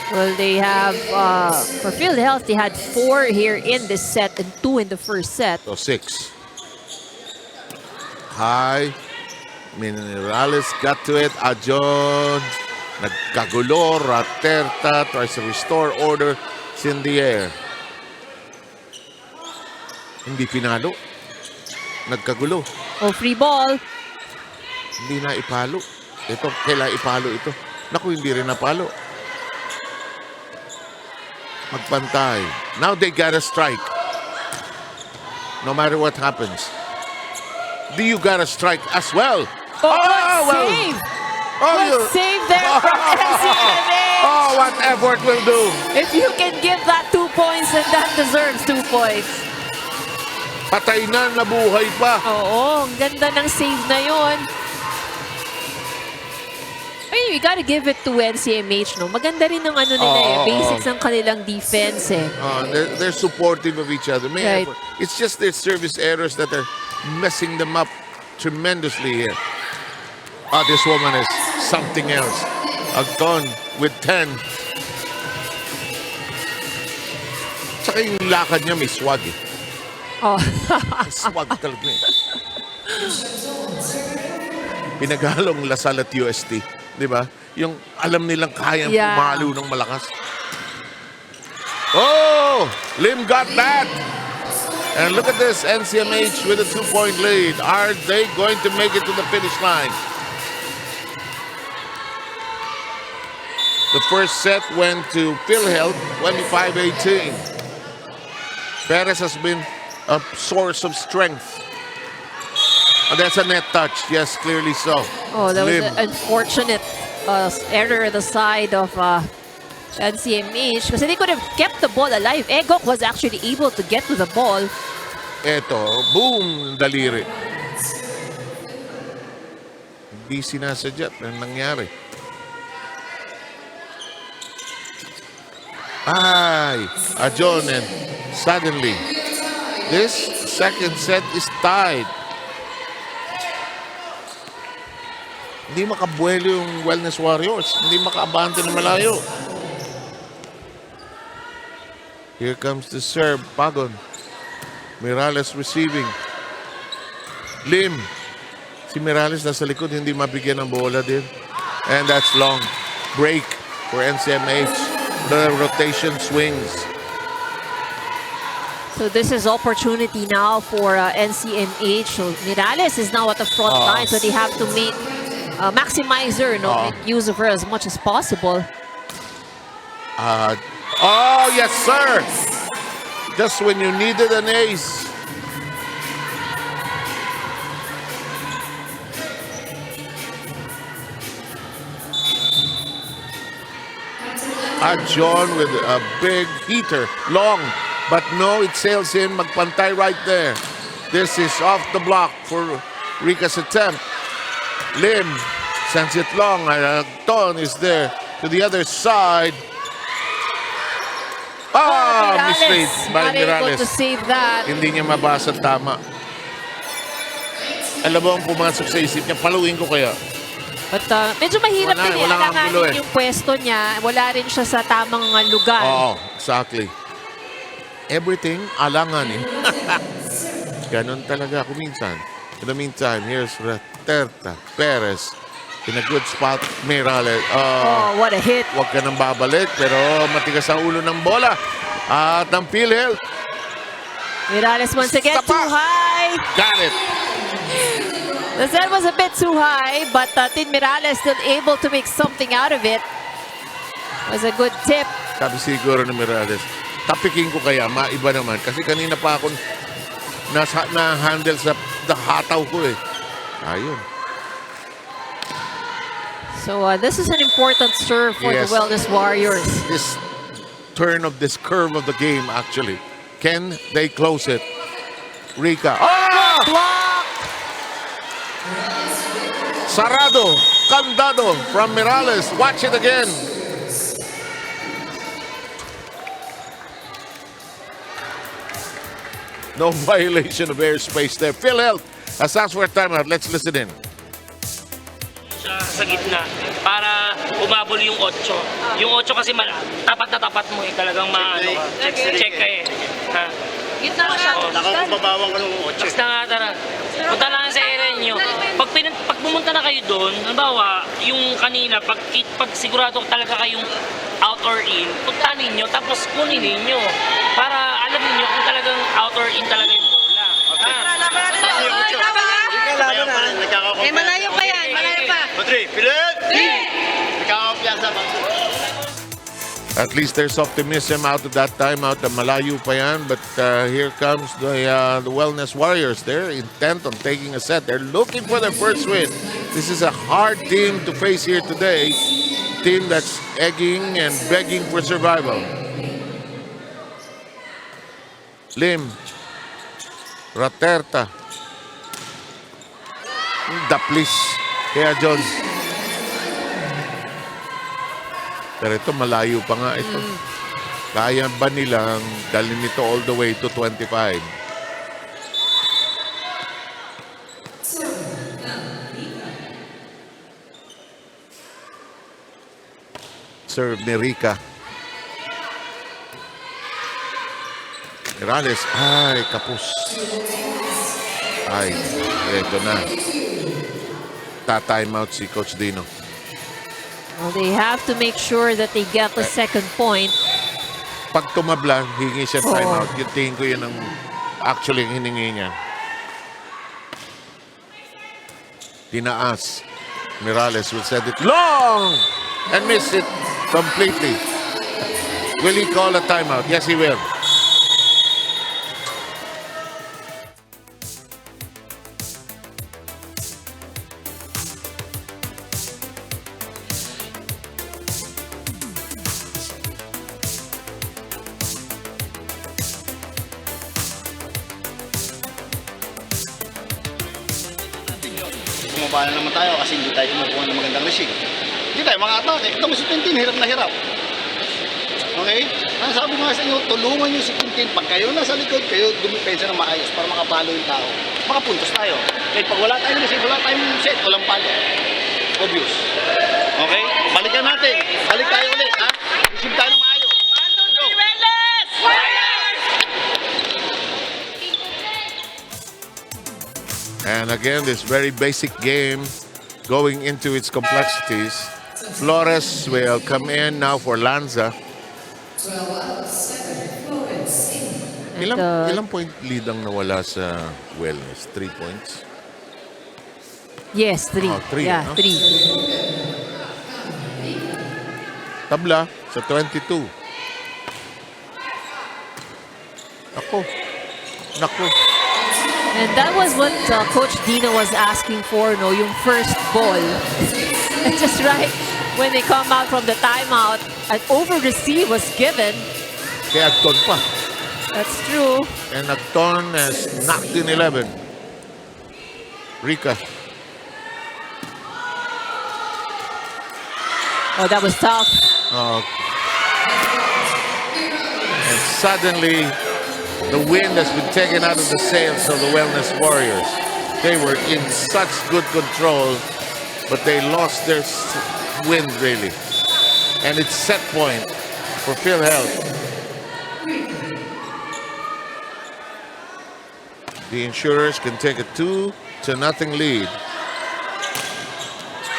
Well, they have, for PhilHealth, they had 4 here in this set and 2 in the first set. So 6. High. Minerales got to it. Ajon. Nagkagulo. Raterta tries to restore order. It's in the air. Hindi pinalo. Nagkagulo. Oh, free ball. Hindi na ipalo. Ito, kailangan ipalo ito. Naku, hindi rin napalo. Magpantay. Now they gotta strike. No matter what happens. Do you gotta strike as well? Oh, what save! What save there from NCMH! Oh, what effort will do. If you can give that 2 points, then that deserves 2 points. Patay na, nabuhay pa. Oo, ang ganda ng save na yon. Ay, we gotta give it to NCMH, no? Maganda rin ng ano nila basics ng kanilang defense eh. They're supportive of each other. Right. It's just their service errors that are messing them up tremendously here. This woman is something else. Agton with 10. Tsaka yung lakad niya may swag eh. Oh. May swag talaga eh. Pinaghalong Lasal at UST. Di ba? Yung alam nilang kayang pumalo ng malakas. Oh! Lim got that! And look at this, NCMH with a 2-point lead. Are they going to make it to the finish line? The first set went to PhilHealth, 25-18. Perez has been a source of strength. And that's a net touch. Yes, clearly so. Oh, that Lim. was an unfortunate error at the side of NCMH because they could have kept the ball alive. Egok was actually able to get to the ball. Eto, boom, daliri. Hindi sinasadya ang nangyari. Ay, Ajon, and suddenly, this second set is tied. Hindi makabuelo yung Wellness Warriors. Hindi makaabante na malayo. Here comes the serve, Pagon. Mirales receiving. Lim. Si Mirales nasa likod, hindi mabigyan ng bola din. And that's long. Break for NCMH. The rotation swings. So this is opportunity now for NCMH. So Mirales is now at the front line, so they have to make maximize her, make use of her as much as possible. Oh, yes, sir. Just when you needed an ace. John with a big heater, long. But no, it sails in. Magpantay right there. This is off the block for Rika's attempt. Lim sends it long. Ton is there to the other side. Misread by not able Mirales. to save that. Hindi niya mabasa tama. Alam mo ang pumasok sa isip niya, paluin ko kaya. But medyo mahirap din wala nga ang gulo alanganin eh. yung pwesto niya. Wala rin siya sa tamang lugar. Oo, exactly. Everything, alanganin. Ganon talaga ako minsan. In the meantime, here's Raterta Perez in a good spot. Mirales. Oh, what a hit. Huwag ka nang babalik, pero matigas ang ulo ng bola. At ang PhilHealth. Mirales once again, Tapa. too high. Got it. The set was a bit too high, but Tin Mirales still able to make something out of it. Was a good tip. Sabi siguro ni Mirales, tapikin ko kaya, maiba naman. Kasi kanina pa ako na-handle sa hataw ko eh. Ayun. So this is an important serve for Yes. the Wellness Warriors. This turn of this curve of the game actually. Can they close it? Rika. Block! Sarado. Candado from Mirales. Watch it again. No violation of airspace there. PhilHealth has asked for a timeout. Let's listen in. Sa gitna para umabol yung 8. Yung 8 kasi tapat na tapat mo talagang maano ka. Check ka eh. Ha? Gitna ka siya. Nakakababawang ko ng 8. Basta nga tara. Punta lang sa area nyo. Pag pumunta na kayo doon, halimbawa, yung kanina, pag sigurado talaga kayong out or in, punta ninyo, tapos kunin ninyo. Para alam ninyo kung talagang out or in talaga yung bola. Eh, malayo pa yan. Malayo pa. At least there's optimism out of that timeout. Malayo pa yan, but here comes the Wellness Warriors. They're intent on taking a set. They're looking for their first win. This is a hard team to face here today. Team that's egging and begging for survival. Lim. Raterta. Daplis. Kaya John. Pero ito, malayo pa nga ito. Kaya ba nilang dalhin ito all the way to 25? Serve ni Rika. Mirales. Ay, kapus. Ay, eto na. Ta-time out si Coach Dino. Well, they have to make sure that they get the second point. Pag tumabla, hingi siya timeout. Yung tingin ko yun ang actually ang hiningi niya. Tinaas. Mirales will send it long and miss it completely. Will he call a timeout? Yes, he will. Bumaba na naman tayo kasi hindi tayo kumukuha ng magandang receive. Hindi tayo mga atake. Ito mo si Tintin, hirap na hirap. Okay? Ang sabi ko nga sa inyo, tulungan nyo si Tintin. Pag kayo nasa likod, kayo dumipensa ng maayos para makapalo yung tao. Makapuntos tayo. Kahit pag wala tayong receive, wala tayong set, walang palo. Obvious. Okay? Balikan natin. Balik tayo ulit, ha? Receive tayo ng maayos. Wellness! Warriors! And again, this very basic game going into its complexities. Flores will come in now for Lanza. Ilang point lead ang nawala sa Wellness? 3 points? Yes, 3. Oh, 3, Yeah, no? 3. Tabla sa 22. Nako. And that was what Coach Dino was asking for, no? Yung first ball. Just right when they come out from the timeout, an over-receive was given. Kaya Agton pa. That's true. And Agton has knocked in 11. Rika. Oh, that was tough. And suddenly, the wind has been taken out of the sails of the Wellness Warriors. They were in such good control, but they lost their wind, really. And it's set point for PhilHealth. The Insurers can take a 2-0 lead.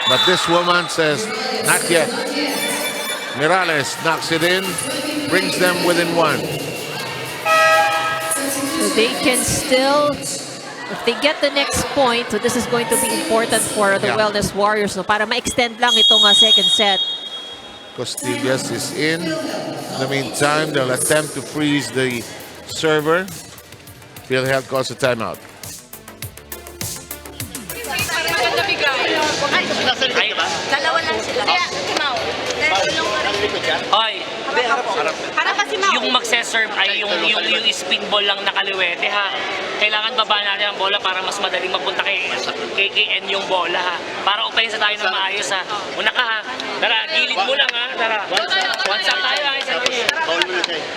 But this woman says, not yet. Mirales knocks it in, brings them within 1. So they can still, if they get the next point, so this is going to be important for the Wellness Warriors, no, para ma-extend lang itong second set. Costillas is in. In the meantime, they'll attempt to freeze the server. PhilHealth calls a timeout. Dalawa lang sila. Ay, Para kasi yung magse-serve ay yung spin ball lang nakaliwete ha. Kailangan babaan natin ang bola para mas madaling mapunta kay N yung bola ha. Para upayin sa tayo ng maayos ha. Una ka ha. Tara, gilid mo lang ha. Tara. One shot tayo ha.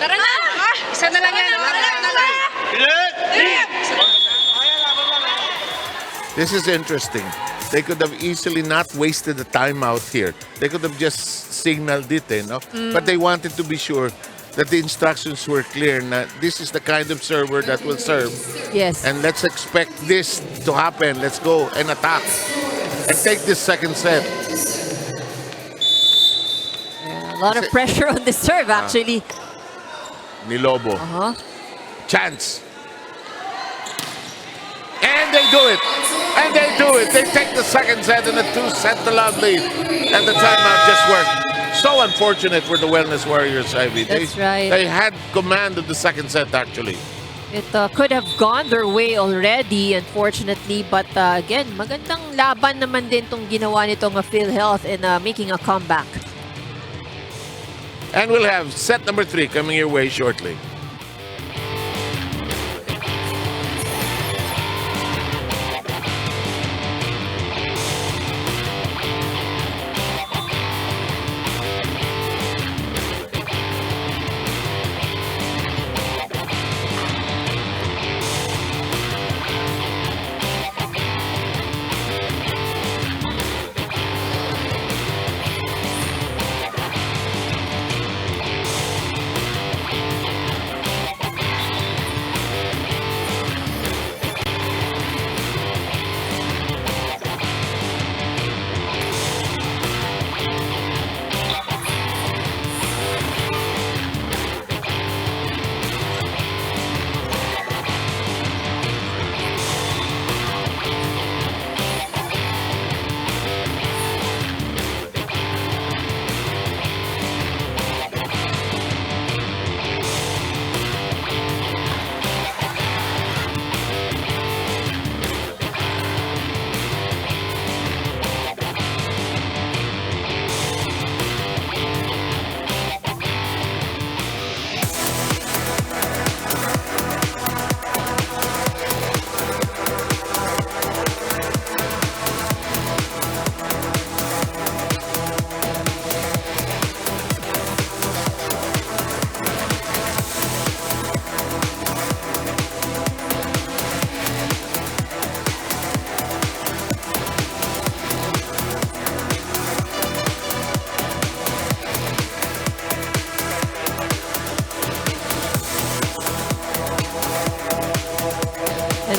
Tara na! Isa na lang yan. Tara na! This is interesting. They could have easily not wasted the timeout here. They could have just signaled it, no? But they wanted to be sure that the instructions were clear. That this is the kind of server that will serve. Yes. And let's expect this to happen. Let's go and attack and take this second set. A lot of pressure on the serve, actually. Nilobo. Chance. And they do it. And they do it. They take the second set in a 2-set-to-love lead. And the timeout just worked. So unfortunate for the Wellness Warriors, Ivy. That's right. They had command of the second set, actually. It could have gone their way already, unfortunately. But again, magandang laban naman din itong ginawa nitong PhilHealth in making a comeback. And we'll have set number 3 coming your way shortly.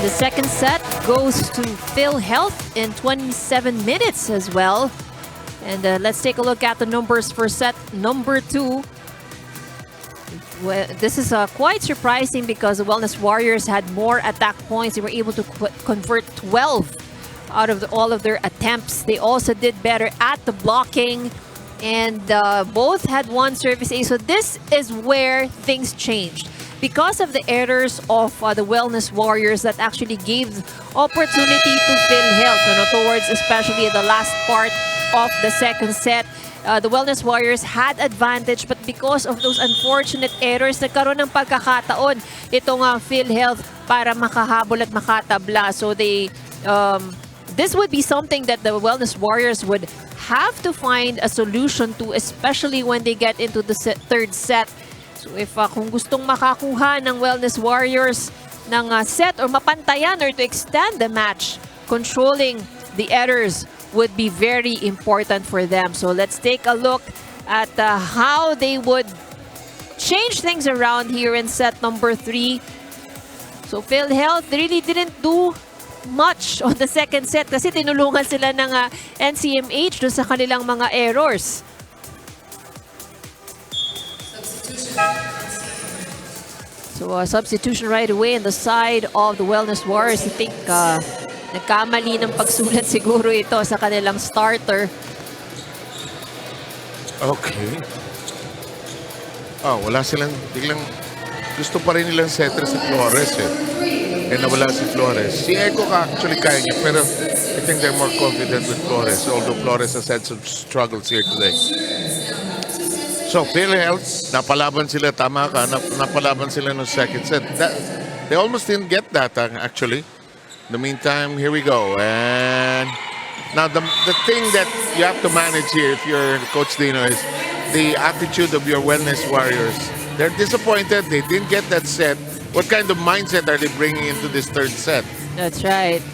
The second set goes to PhilHealth in 27 minutes as well. And let's take a look at the numbers for set number 2. Well, this is quite surprising because the Wellness Warriors had more attack points. They were able to convert 12 out of all of their attempts. They also did better at the blocking, and both had one service ace. So this is where things changed. Because of the errors of the Wellness Warriors that actually gave opportunity to PhilHealth, towards especially the last part of the second set. the Wellness Warriors had advantage, but because of those unfortunate errors, nagkaroon ng pagkakataon itong PhilHealth para makahabol at makatabla. So this would be something that the Wellness Warriors would have to find a solution to, especially when they get into the third set. So if kung gustong makakuha ng Wellness Warriors ng set or mapantayan or to extend the match, controlling the errors would be very important for them. So let's take a look at how they would change things around here in set number 3. So PhilHealth really didn't do much on the second set kasi tinulungan sila ng NCMH doon sa kanilang mga errors. So substitution right away on the side of the Wellness Warriors. I think nagkamali ng pagsulat siguro ito sa kanilang starter. Okay. Wala silang, biglang gusto pa rin nilang setter si Flores nawala si Flores. Si Echo actually kaya niya, pero I think they're more confident with Flores, although Flores has had some struggles here today. So, PhilHealth, napalaban sila, tama ka, napalaban sila no second set. They almost didn't get that, actually. In the meantime, here we go. And now the thing that you have to manage here, if you're Coach Dino, is the attitude of your Wellness Warriors. They're disappointed. They didn't get that set. What kind of mindset are they bringing into this third set? That's right.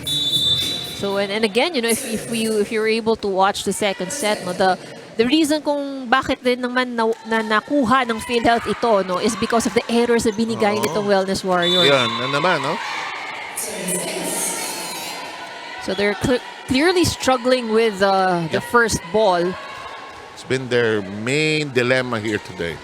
So and again, you know, if you're able to watch the second set, no, the reason kung bakit din naman nakuha ng PhilHealth ito, no, is because of the errors na binigay nitong Wellness Warriors. Yan, naman, no? So they're clearly struggling with the first ball. It's been their main dilemma here today.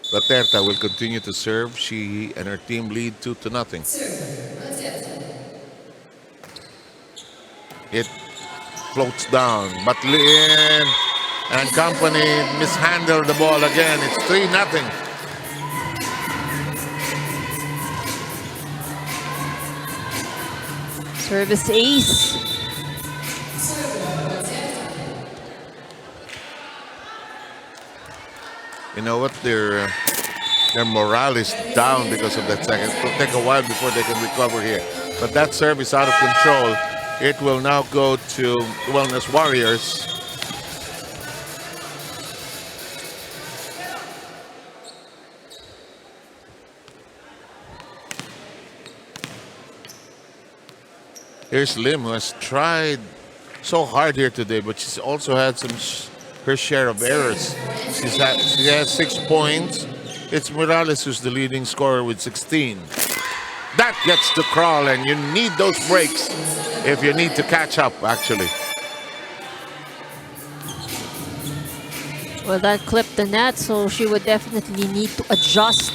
Laterta will continue to serve. She and her team lead 2-0. It floats down, but Lin and company mishandled the ball again. It's 3-0. Service ace. You know what? Their morale is down because of that second. It will take a while before they can recover here. But that serve is out of control. It will now go to Wellness Warriors. Here's Lim, who has tried so hard here today, but she's also had her share of errors. She has 6 points. It's Morales who's the leading scorer with 16. That gets to crawl, and you need those breaks if you need to catch up, actually. Well, that clipped the net, so she would definitely need to adjust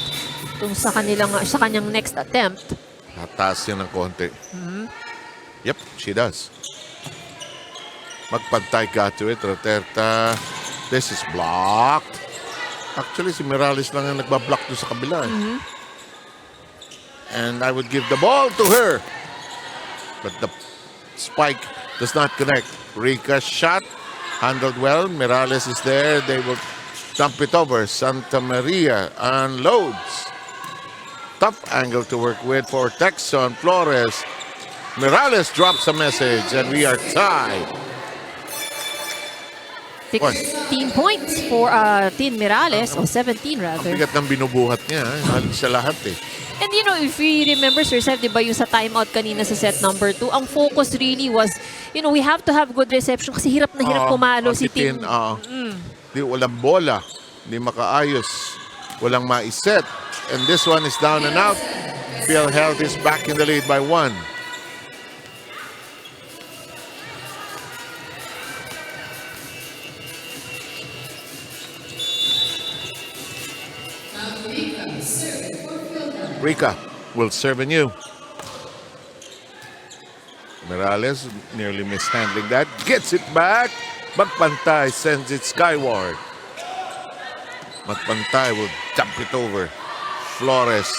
sa kanyang next attempt. Taas yun ng konti. Yep, she does. Magpantay ka to it, Roterta. This is blocked. Actually, si Morales lang ang nagbablock doon sa kabila. And I would give the ball to her. But the spike does not connect. Rica's shot, handled well. Morales is there. They will dump it over. Santa Maria unloads. Tough angle to work with for Texon Flores. Morales drops a message, and we are tied. 16 points for Team Morales, or 17 rather. Ang bigat ng binubuhat niya, halos sa lahat eh. And you know, if we remember, Sir Seth, di ba yung sa timeout kanina sa set number 2, ang focus really was, you know, we have to have good reception kasi hirap na hirap pumalo si Team. Di walang bola, di makaayos, walang maiset. And this one is down and out. PhilHealth is back in the lead by 1. Rica will serve anew. Morales nearly mishandling that. Gets it back. Magpantay sends it skyward. Magpantay will dump it over. Flores.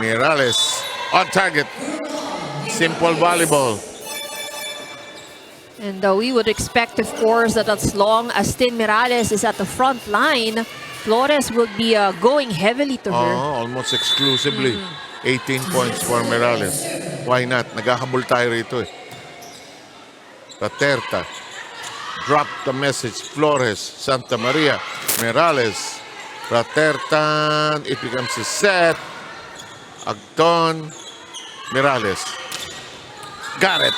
Morales On target. Simple volleyball. And we would expect, of course, that as long as Tin Mirales is at the front line, Flores will be going heavily to her. Almost exclusively. 18 points for Mirales. Why not? Naghahabol tayo rito eh. Raterta. Drop the message. Flores, Santa Maria, Mirales. Raterta. It becomes a set. Agton. Mirales. Got it.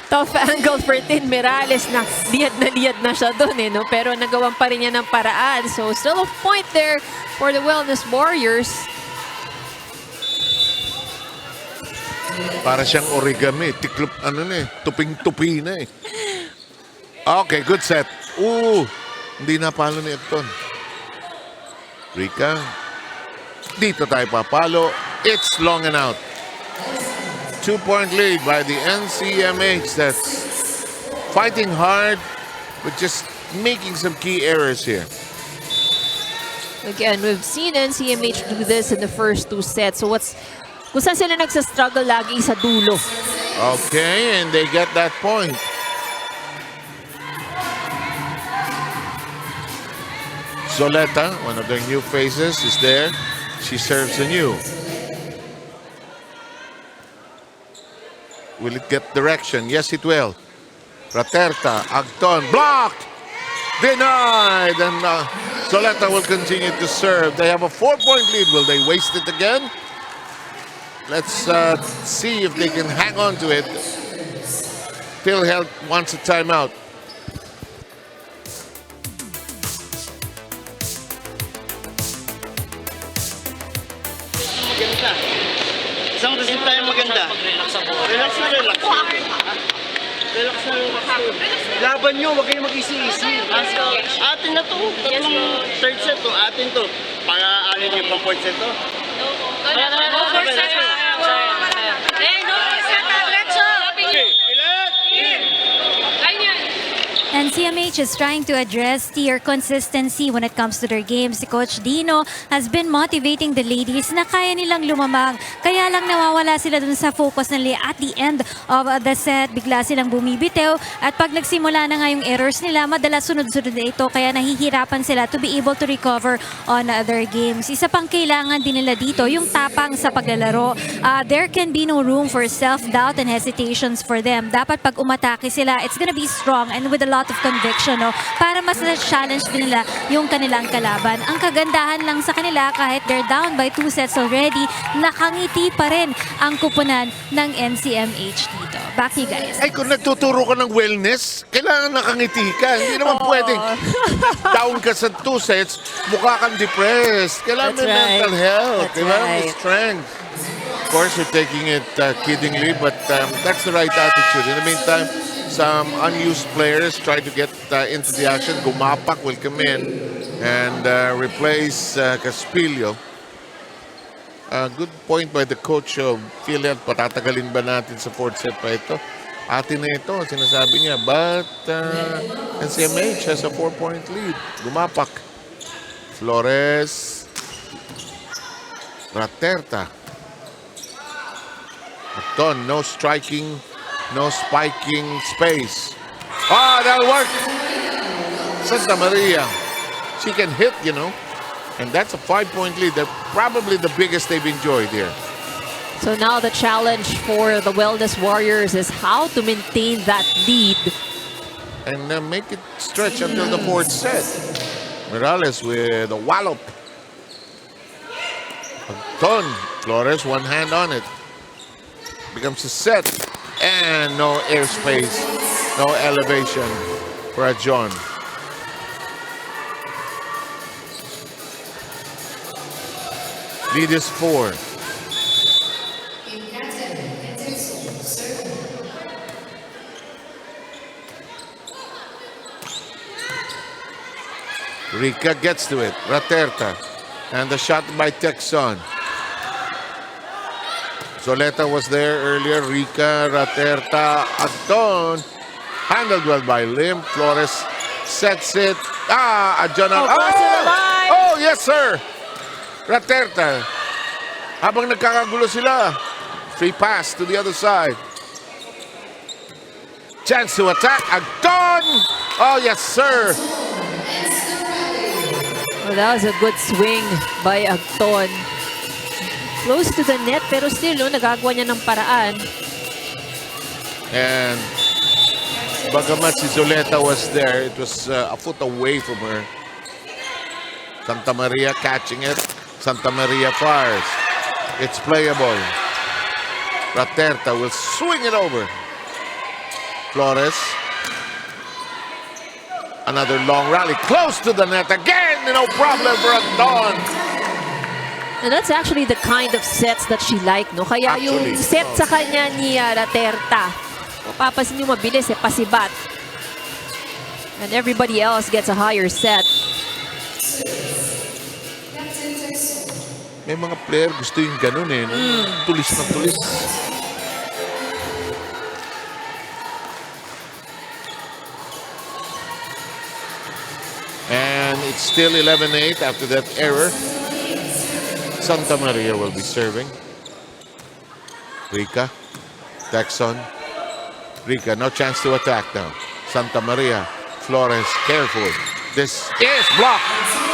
Tough angle for Tin Mirales na liyad na siya doon eh, no? Pero nagawan pa rin niya ng paraan. So still a point there for the Wellness Warriors. Para siyang origami. Tiklop, tuping-tupi na eh. Okay, good set. Hindi napalo ni Agton. Rika. Dito tayo papalo. It's long and out. 2-point lead by the NCMH that's fighting hard but just making some key errors here. Again, we've seen NCMH do this in the first 2 sets. So kung saan sila nagsastruggle lagi sa dulo. Okay, and they get that point. Zoleta, one of their new faces, is there. She serves anew. Will it get direction? Yes, it will. Raterta, Agton, blocked! Denied! And Zoleta will continue to serve. They have a 4-point lead. Will they waste it again? Let's see if they can hang on to it. PhilHealth wants a timeout. Maganda. Isang resulta yung maganda. Relax sa bola. Relax na relax. Relax na relax. Laban nyo, huwag kayong mag-isi-isi. Atin na to. Tatlong third set to. Atin to. Pang-aanin yung pang-fourth set to. NCMH is trying to address their consistency when it comes to their games. Si Coach Dino has been motivating the ladies na kaya nilang lumamang. Kaya lang nawawala sila dun sa focus nila at the end of the set. Bigla silang bumibitew at pag nagsimula na nga yung errors nila, madalas sunod-sunod na ito. Kaya nahihirapan sila to be able to recover on their games. Isa pang kailangan din nila dito, yung tapang sa paglalaro. There can be no room for self-doubt and hesitations for them. Dapat pag umatake sila, it's gonna be strong and with a lot of conviction, no? Para mas na-challenge din nila yung kanilang kalaban. Ang kagandahan lang sa kanila, kahit they're down by 2 sets already, nakangiti pa rin ang kupunan ng NCMH dito. Back to you guys. Ay, kung nagtuturo ka ng wellness, kailangan nakangiti ka. Hindi naman pwedeng down ka sa 2 sets, mukha kang depressed. Kailangan That's may right. mental health. That's Kailangan may right. strength. Of course, you're taking it kiddingly, but that's the right attitude. In the meantime, some unused players try to get into the action. Gumapak will come in and replace Caspillo. Good point by the coach of PhilHealth. Patatagalin ba natin sa 4th set pa ito? Atin na ito, sinasabi niya. But NCMH has a 4-point lead. Gumapak. Flores. Raterta. Agton, no striking. No spiking space. That'll work. Santa Maria. She can hit, you know. And that's a 5-point lead. They're probably the biggest they've enjoyed here. So now the challenge for the Wellness Warriors is how to maintain that lead. And make it stretch until the 4th set. Mirales with a wallop. Agton. Flores, one hand on it. Becomes a set. And no airspace, no elevation for a John. Lead is 4. Rika gets to it. Raterta. And the shot by Texon. Zoleta was there earlier. Rika, Raterta, Agton. Handled well by Lim. Flores sets it. Adjona. Oh, cross to the line. Oh, yes, sir. Raterta. Habang nagkakagulo sila. Free pass to the other side. Chance to attack. Agton! Oh, yes, sir. Well, that was a good swing by Agton. Close to the net, pero still, nagagawa niya ng paraan. And bagamat si Zoleta was there, it was a foot away from her. Santa Maria catching it. Santa Maria fires. It's playable. Raterta will swing it over. Flores. Another long rally. Close to the net again. No problem for Agton. And that's actually the kind of sets that she liked, no? Kaya Actually, yung set sa kanya ni Raterta, papasin yung mabilis, pasibat. And everybody else gets a higher set. May mga player gusto yung ganun eh. No? Tulis na tulis. And it's still 11-8 after that error. Santa Maria will be serving. Rica. Texon. Rica, no chance to attack now. Santa Maria. Flores, careful. This is blocked.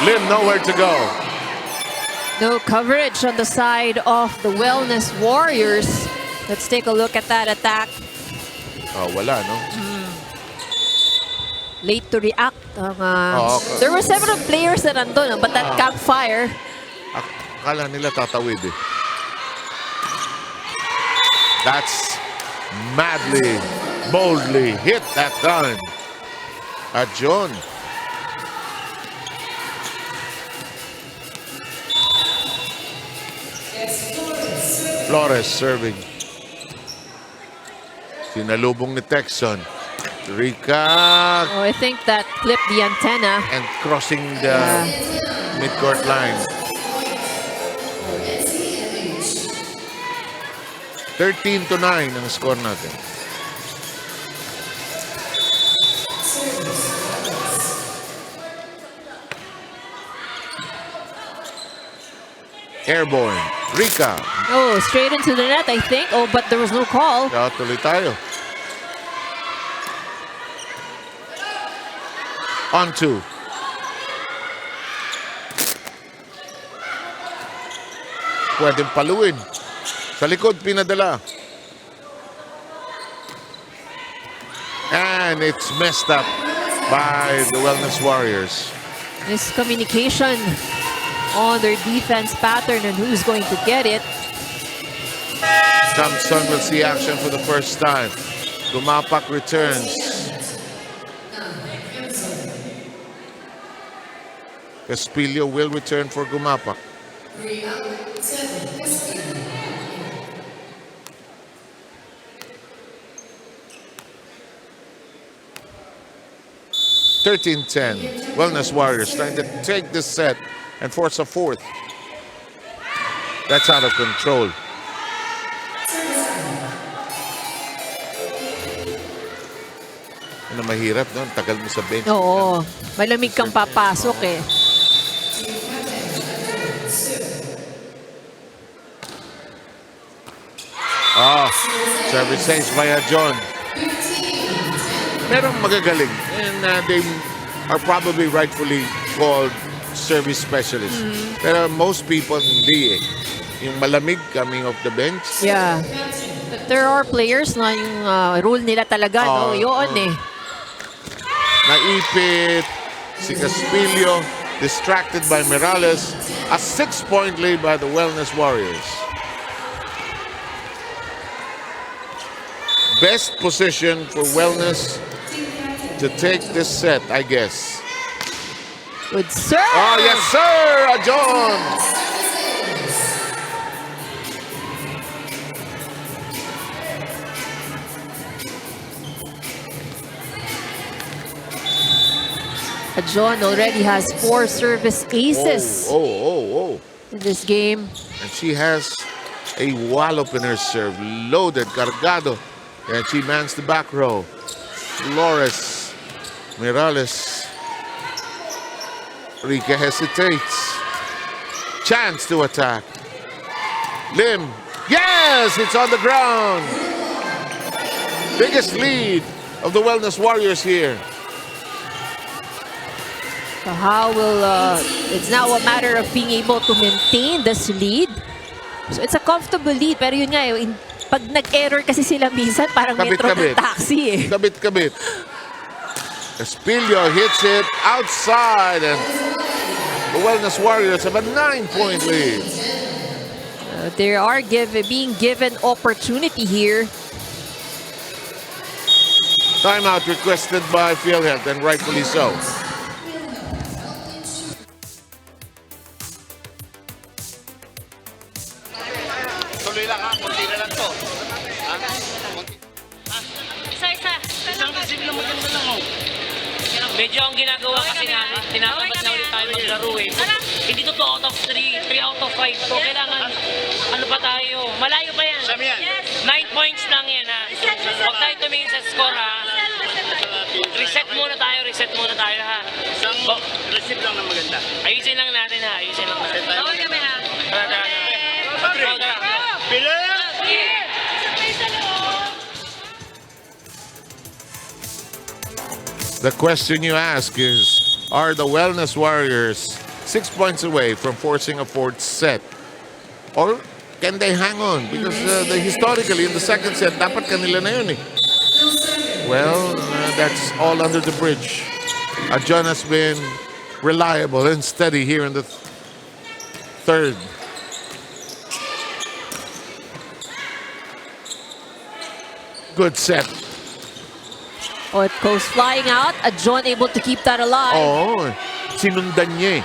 Lim nowhere to go. No coverage on the side of the Wellness Warriors. Let's take a look at that attack. Oh, wala, no? Late to react. There were several players that nandun, but that campfire. Akala nila tatawid eh. That's madly, boldly hit that time. At John. Flores serving. Sinalubong ni Texon. Rica. Oh, I think that clipped the antenna. And crossing the midcourt line. 13-9 ang score natin. Airborne. Rica. Oh, straight into the net, I think. Oh, but there was no call. Kaya tuloy tayo. On two. Pwedeng paluin. Sa likod, pinadala. And it's messed up by the Wellness Warriors. Miscommunication on their defense pattern and who's going to get it. Samson will see action for the first time. Gumapak returns. Caspillo will return for Gumapak. (13-10). Wellness Warriors trying to take this set and force a fourth. That's out of control. Ano mahirap, no? Tagal mo sa bench. Oo. Malamig kang papasok eh. Service change by John. Merong magagaling. And they are probably rightfully called service specialists. Pero most people hindi eh. Yung malamig coming off the bench. Yeah. But there are players na yung rule nila talaga, no? Yun eh. Naipit si Caspillo, distracted by Morales. A 6-point lead by the Wellness Warriors. Best position for Wellness to take this set, I guess. Good serve! Oh, yes, sir! John! John already has 4 service aces in this game. And she has a wallop in her serve. Loaded, cargado. And she mans the back row. Flores. Morales. Rica hesitates. Chance to attack. Lim. Yes, it's on the ground. Biggest lead of the Wellness Warriors here. So how will, it's now a matter of being able to maintain this lead. So it's a comfortable lead, pero yun nga, pag nag-error kasi sila minsan, parang metro ng taxi eh. Kabit-kabit. Espilio hits it outside, and the Wellness Warriors have a 9-point lead. They are being given opportunity here. Timeout requested by PhilHealth, and rightfully so. Tuloy lang ha, konti na lang to. Isa-isa. Isang receive lang maganda lang oh. Medyo ang ginagawa kasi namin, tinatamad na ulit tayo maglaro eh. Hindi to 2 out of 3, 3 out of 5 to. Kailangan, ano pa tayo? Malayo pa yan. Siyam yan. 9 points lang yan ha. Huwag tayo tumingin sa score ha. Reset muna tayo ha. Isang receive lang na maganda. Ayusin lang natin ha, ayusin lang natin. Bawal kami ha. Tara. Bilang! The question you ask is, are the Wellness Warriors 6 points away from forcing a fourth set? Or can they hang on? Because historically, in the second set, dapat kanila na yun eh. Well, that's all under the bridge. John has been reliable and steady here in the third. Good set. Oh, it goes flying out. John able to keep that alive. Oh, sinundan niya eh.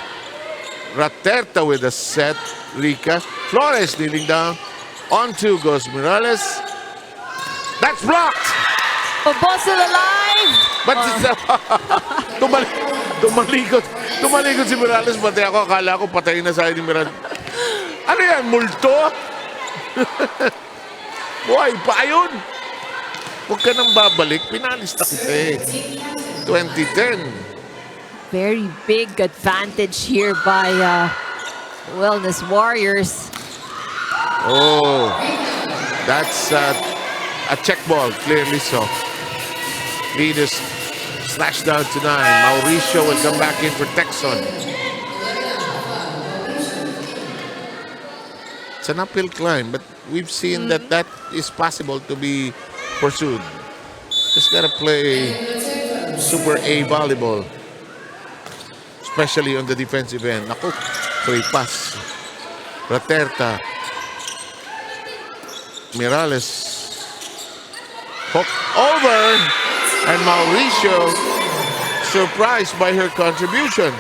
Raterta with a set. Rica. Flores kneeling down. On two goes Morales. That's blocked! Oh, ball still alive. But tumalikot si Morales. Pati ako, akala ko patayin na sa akin ni Morales. Ano yan? Multo? Buhay pa yun. Huwag ka nang babalik. Pinalista kita eh. 2010. Very big advantage here by Wellness Warriors. Oh, that's a check ball, clearly so. Lead is slashed down to 9. Mauricio will come back in for Texon. It's an uphill climb, but we've seen that is possible to be pursued. Just gotta play Super A volleyball, especially on the defensive end. Naku, free pass. Raterta. Morales. Hook over. And Mauricio surprised by her contribution.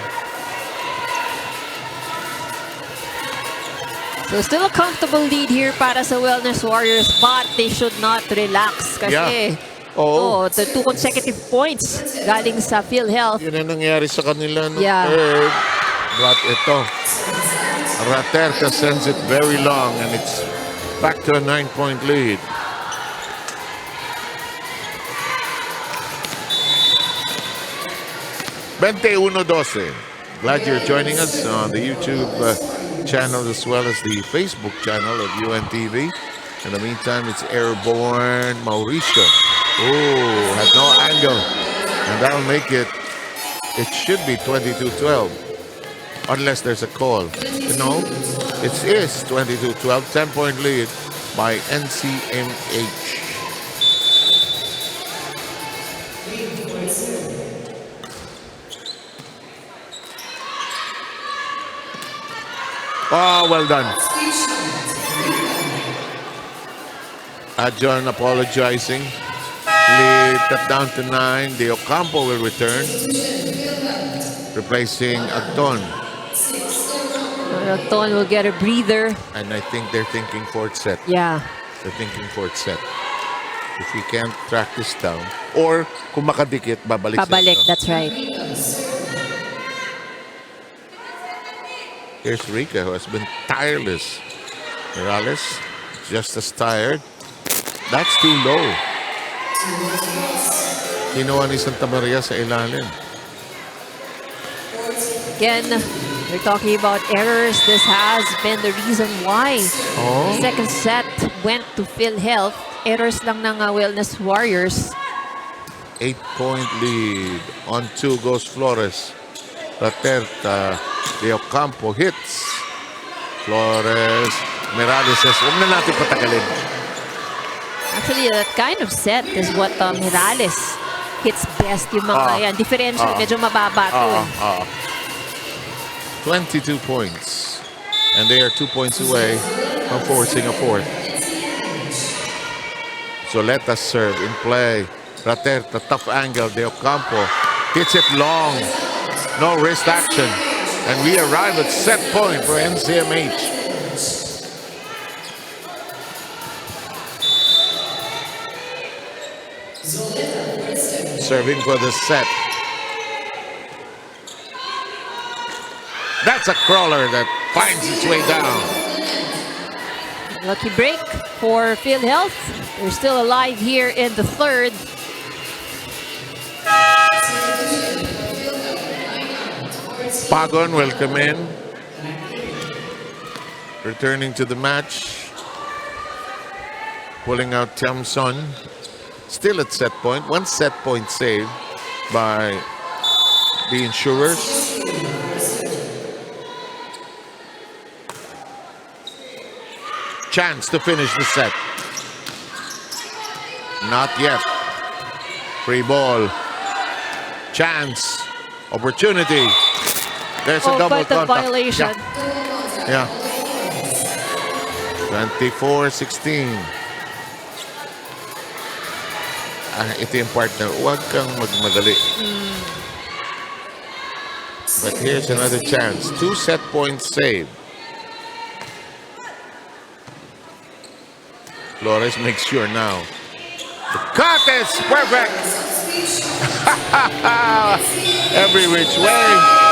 So still a comfortable lead here para sa Wellness Warriors, but they should not relax kasi the 2 consecutive points galing sa PhilHealth. Yun ang nangyari sa kanila no Yeah. third. But ito, Raterta sends it very long and it's back to a 9-point lead. $21-12. Glad you're joining us on the YouTube channel as well as the Facebook channel of UNTV. In the meantime, it's airborne Mauricio. Oh, had no angle. And that'll make it, it should be 22-12. Unless there's a call. No, it is 22-12. 10-point lead by NCMH. Oh, well done. John apologizing. Lead that down to 9. De Ocampo will return, replacing Agton. Agton will get a breather. And I think they're thinking fourth set. Yeah. They're thinking fourth set. If we can't track this down, or kung makadikit, babalik. Pabalik, that's right. Here's Rica, who has been tireless. Morales, just as tired. That's too low. Kinuha ni Santa Maria sa ilalim. Again, We're talking about errors. This has been the reason why Oh. the second set went to PhilHealth. Errors lang ng Wellness Warriors. 8-point lead. On 2 goes Flores. Raterta. De Ocampo hits. Flores. Mirales says, huwag na natin patagalin. Actually, that kind of set is what Mirales hits best. Yung mga yan. Differential, medyo mababa to. 22 points. And they are 2 points away from forcing a fourth. So let us serve in play. Raterta, tough angle. De Ocampo hits it long. No wrist action. And we arrive at set point for NCMH. Serving for the set. That's a crawler that finds its way down. Lucky break for PhilHealth. They're still alive here in the third. Pagon will come in. Returning to the match. Pulling out Tiamson. Still at set point. 1 set point saved by the Insurers. Chance to finish the set. Not yet. Free ball. Chance. Opportunity. There's a double but a contact. violation. Yeah. 24-16. Ito yung part na huwag kang magmadali. But here's another chance. 2 set points saved. Flores makes sure now. The cut is perfect. Every which way.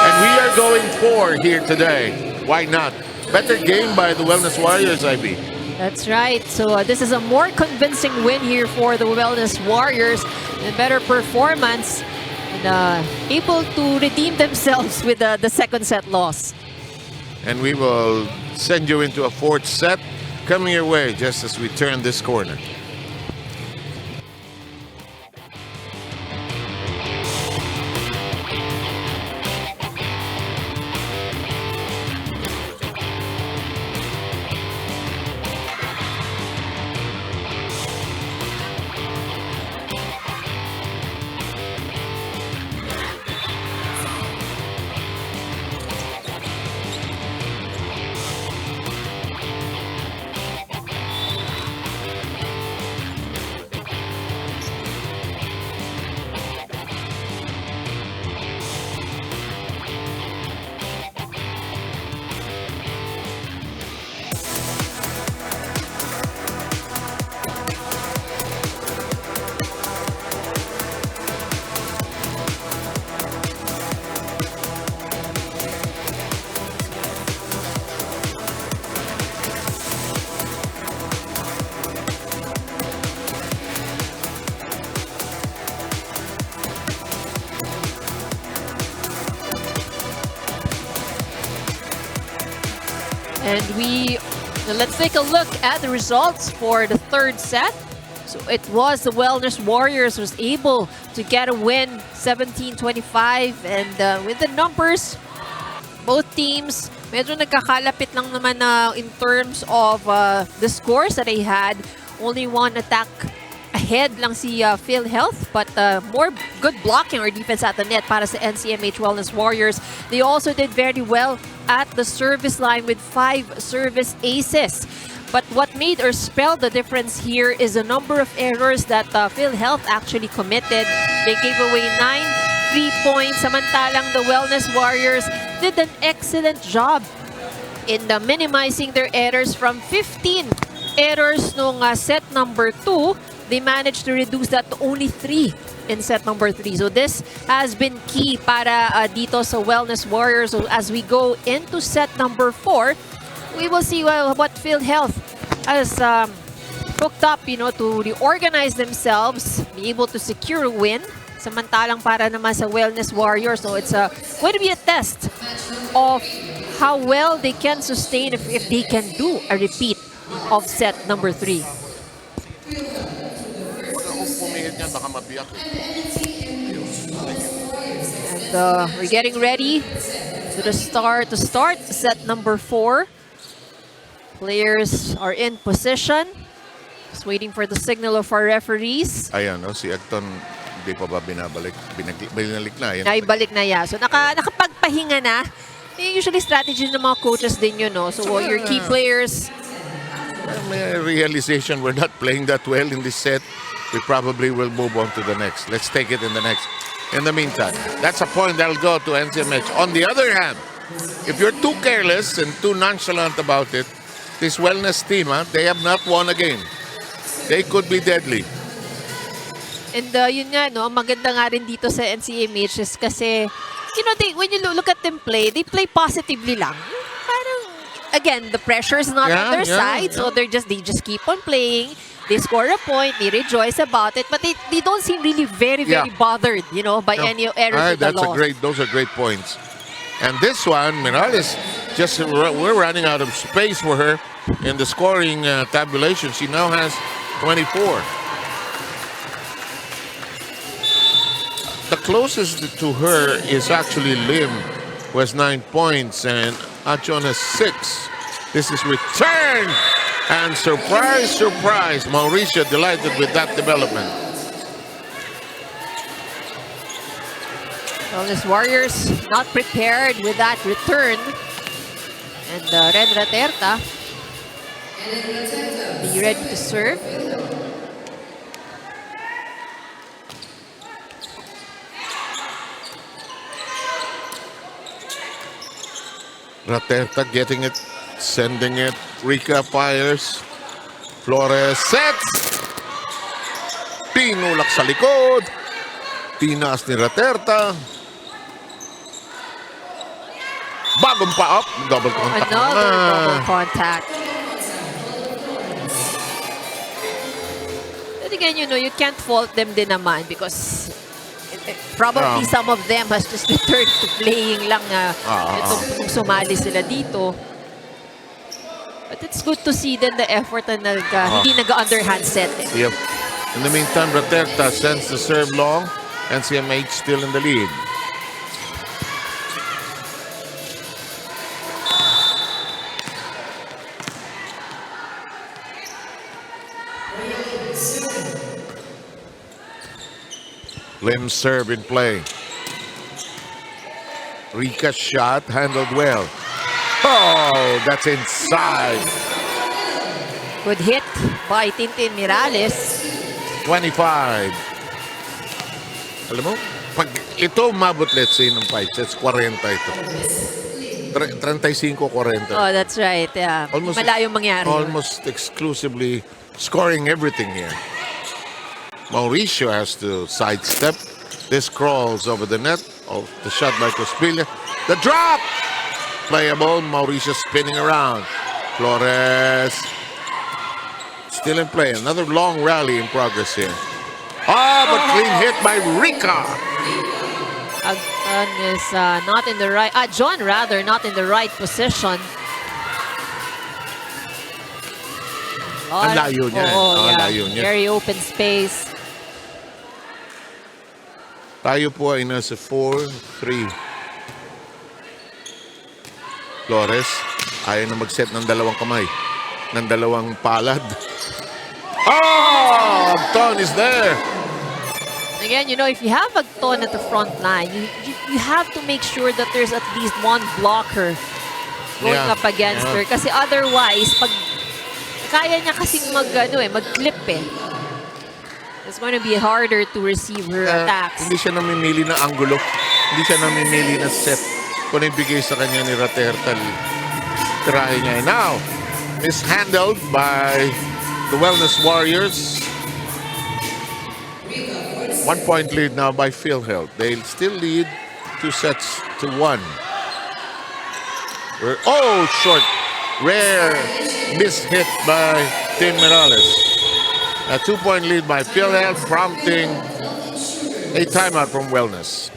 And we are going 4 here today. Why not? Better game by the Wellness Warriors, IB. That's right. So this is a more convincing win here for the Wellness Warriors. A better performance and able to redeem themselves with the second set loss. And we will send you into a 4th set coming your way just as we turn this corner. And let's take a look at the results for the third set. So it was the Wellness Warriors was able to get a win 17-25, and with the numbers, both teams medyo nagkakalapit lang naman in terms of the scores that they had. Only one attack ahead lang si PhilHealth, but more good blocking or defense at the net para sa NCMH Wellness Warriors. They also did very well at the service line with 5 service aces. But what made or spelled the difference here is the number of errors that PhilHealth actually committed. They gave away 9 free points, samantalang the Wellness Warriors did an excellent job in minimizing their errors. From 15 errors nung set number 2, they managed to reduce that to only 3 in set number 3. So this has been key para dito sa Wellness Warriors. So as we go into set number 4, we will see what PhilHealth has hooked up, to reorganize themselves, be able to secure a win. Samantalang para naman sa Wellness Warriors, so it's going to be a test of how well they can sustain if they can do a repeat of set number 3. Kung pumihit yan, baka mabiyak. And we're getting ready to start set number 4. Players are in position. Just waiting for the signal of our referees. Ayan, no, si Agton hindi pa ba binabalik? Binalik na. Ayan. Naibalik na ya. So nakapagpahinga na. Usually strategy ng mga coaches din yun, no? So your key players. May realization we're not playing that well in this set. We probably will move on to the next. Let's take it in the next. In the meantime, that's a point that'll go to NCMH. On the other hand, if you're too careless and too nonchalant about it, this wellness team, they have not won a game. They could be deadly. And yun nga, no, ang maganda nga rin dito sa NCMH is kasi, you know, when you look at them play, they play positively lang. Parang, again, the pressure is not on their side, so they just keep on playing. They score a point, they rejoice about it, but they don't seem really very bothered, you know, by any errors in the loss. Those are great points. And this one, Morales, we're running out of space for her in the scoring tabulation. She now has 24. The closest to her is actually Lim, who has 9 points, and Achon has 6. This is return, and surprise, surprise, Mauricio delighted with that development. Wellness Warriors not prepared with that return. And Red Raterta be ready to serve. Raterta getting it, sending it. Rica fires. Flores sets. Tinulak sa likod. Tinaas ni Raterta. Bagong pa up. Double contact. Another double contact. But again, you know, you can't fault them din naman because probably some of them has just returned to playing lang itong sumali sila dito. But it's good to see then the effort na hindi nag-underhand set. Yep. In the meantime, Raterta sends the serve long. NCMH still in the lead. Lim serve in play. Rica's shot handled well. Oh, that's inside. Good hit by Tintin Mirales. 25. Alam mo, pag ito umabot, let's say, ng 5 sets, 40 ito. 35-40. Oh, that's right. Yeah. Malayong mangyari. Almost exclusively scoring everything here. Mauricio has to sidestep. This crawls over the net. Oh, the shot by Cospilla. The drop! Playable. Mauricio spinning around. Flores still in play. Another long rally in progress here. Oh, but clean hit by Rica. Agton is not in the right... John, rather, not in the right position. Ang layo niya. Oh, Ang yeah. layo niya. Very open space. Tayo po ay nasa 4-3. Flores, ayaw na mag-set ng dalawang kamay. Ng dalawang palad. Oh! Agton is there. Again, you know, if you have Agton at the front line, you have to make sure that there's at least one blocker going up against her. Kasi otherwise, pag kaya niya kasing mag-clip eh. It's going to be harder to receive her attacks. Hindi siya namimili na angulo. Hindi siya namimili na set. Kung ibigay sa kanya ni Raterta, tirahin niya. Now, mishandled by the Wellness Warriors. 1 point lead now by PHILHEALTH. They'll still lead 2-1. Oh, short. Rare mishit by Tim Morales. A 2-point lead by PHILHEALTH, prompting a timeout from Wellness.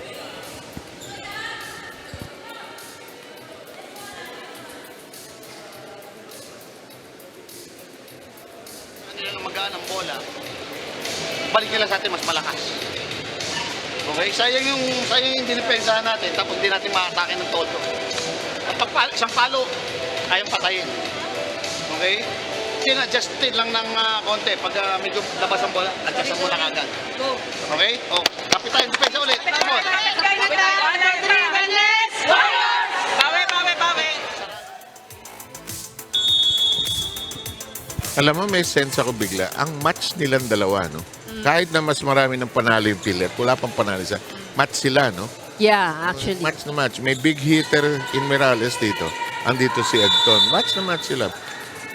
magaan ang bola, balik nila sa atin mas malakas. Okay? Sayang yung dinipensahan natin, tapos hindi natin maatake ng todo. At pag isang palo, kayang patayin. Okay? Adjusted lang ng konti. Pag medyo labas ang bola, adjust mo lang agad. Okay? Oh, kapit tayo, depensa ulit. Come on. Alam mo, may sense ako bigla. Ang match nilang dalawa, no? Kahit na mas marami ng panalo yung PHILHEALTH, wala pang panalo sa match sila, no? Yeah, actually. Match na match. May big hitter in Morales dito. Andito si Edton. Match na match sila.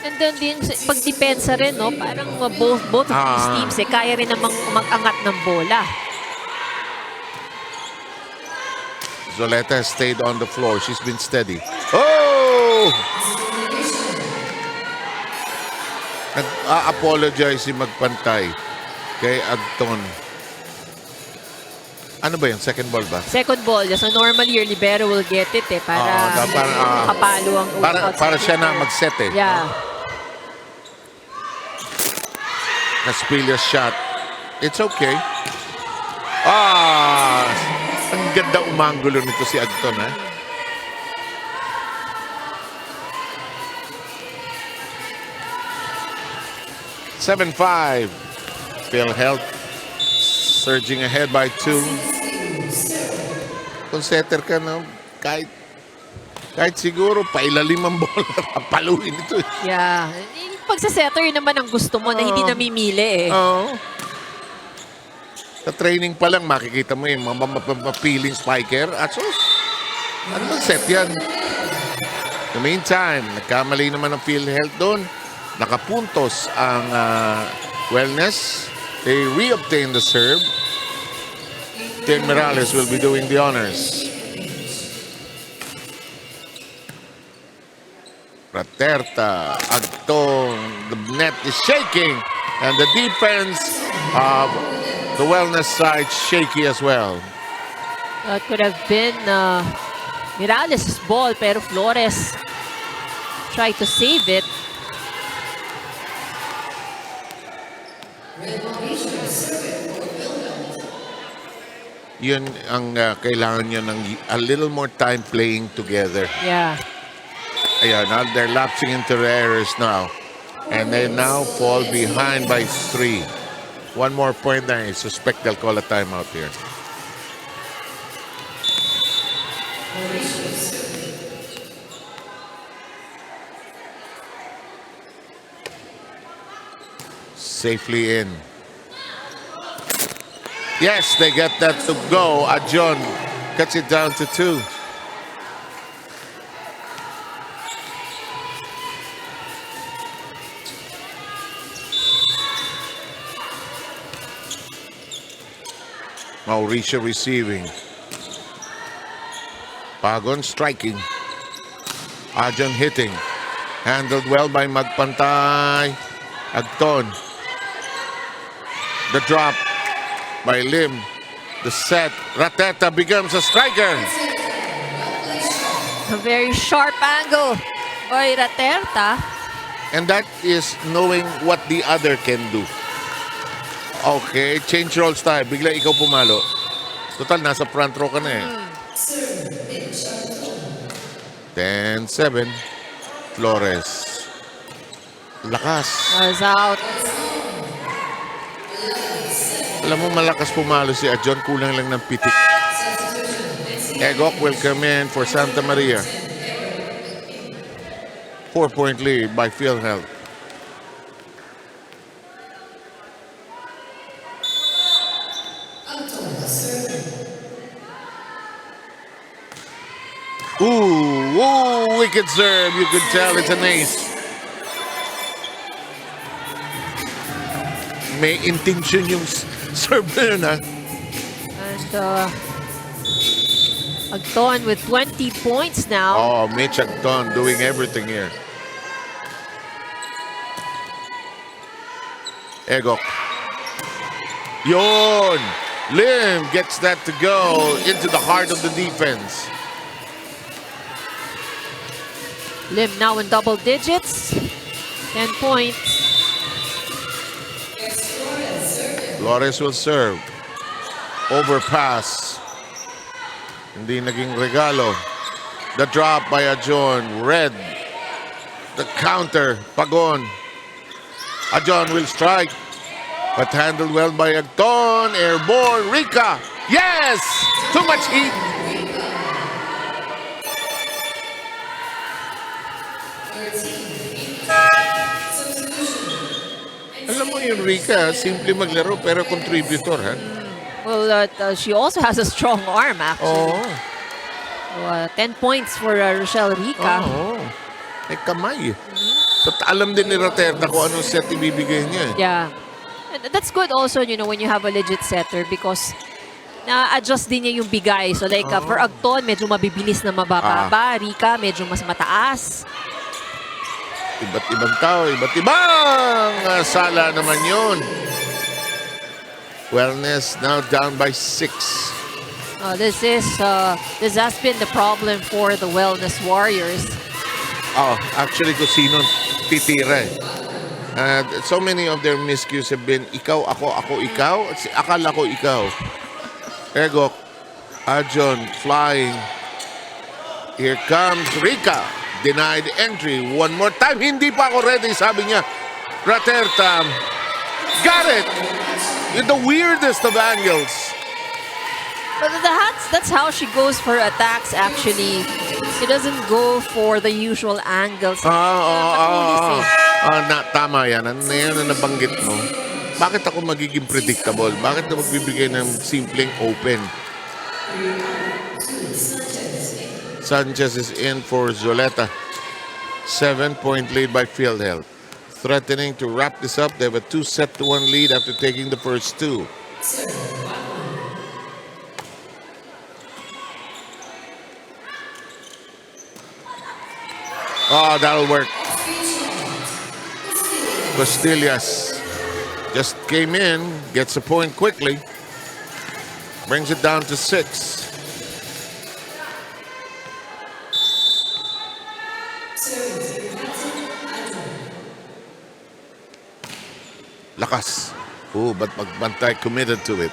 And then din, pagdepensa rin, no? Parang both of these teams, kaya rin namang mag-angat ng bola. Zoleta has stayed on the floor. She's been steady. Nag-apologize si Magpantay kay Agton. Ano ba yun? Second ball ba? Second ball. So normally, your libero will get it, para kapalo ang para siya na mag-set, Yeah. Caspilia's shot. It's okay. Ang ganda umanggulo nito si Agton, ha? (7-5). PhilHealth surging ahead by 2. Kung setter ka, no, kahit siguro pailalim ang bola, papaluin ito. Yeah. Pagsa-setter, yun naman ang gusto mo na hindi namimili, Sa training pa lang, makikita mo yung mapiling spiker. Asos, ano bang set yan? In the meantime, nagkamali naman ang PhilHealth doon. Nakapuntos ang Wellness. They re-obtain the serve. Tim Morales will be doing the honors. Raterta, Agton, the net is shaking. And the defense of the Wellness side shaky as well. That could have been Morales' ball, pero Flores tried to save it. Yun ang kailangan nyo ng a little more time playing together. Yeah. Ayan, now they're lapsing into errors now. And they now fall behind by 3. One more point na I suspect they'll call a timeout here. Safely in. Yes, they get that to go. Ajon cuts it down to 2. Mauricio receiving. Pagon striking. Ajon hitting. Handled well by Magpantay. Agton. The drop by Lim. The set. Rateta becomes a striker. A very sharp angle by Raterta. And that is knowing what the other can do. Okay, change roles tayo. Bigla ikaw pumalo. Total, nasa front row ka na eh. 10-7. Flores. Lakas. Was out. Alam mo, malakas pumalo si Ajon. Kulang lang ng pitik. Egok will come in for Santa Maria. 4-point lead by PhilHealth. Ooh, wicked serve. You could tell it's an ace. May intention yung serve na yun, ha? And Agton with 20 points now. Oh, Mitch Agton doing everything here. Egok. Yon! Lim gets that to go into the heart of the defense. Lim now in double digits. 10 points. Flores will serve. Overpass. Hindi naging regalo. The drop by Ajon. Red. The counter. Pagon. Ajon will strike. But handled well by Agton. Airborne. Rica. Yes! Too much heat. Alam mo yung Rica, simple maglaro pero contributor, ha? Well, she also has a strong arm, actually. Oo. 10 points for Rochelle Rica. Oo. Eh, kamay. So, alam din ni Raterta kung anong set ibibigay niya. Yeah. And that's good also, when you have a legit setter because na-adjust din niya yung bigay. So like for Agton, medyo mabibilis na mababa. Rica, medyo mas mataas. Iba't ibang tao, iba't ibang sala naman yun. Wellness now down by 6. This has been the problem for the Wellness Warriors. Actually, kung sino titira eh. So many of their miscues have been ikaw, ako, ikaw. Akala ko ikaw. Ego, Ajon flying. Here comes Rica. Denied entry. One more time. Hindi pa ako ready, sabi niya. Raterta. Got it. In the weirdest of angles. But that's how she goes for attacks, actually. She doesn't go for the usual angles. Tama yan. Ano yan na nabanggit mo? Bakit ako magiging predictable? Bakit na magbibigay ng simpleng open? Sanchez is in for Zoleta. 7-point lead by PhilHealth. Threatening to wrap this up. They have a 2-1 lead after taking the first 2. That'll work. Costillas just came in, gets a point quickly. Brings it down to 6. Lakas. But Magbantay committed to it.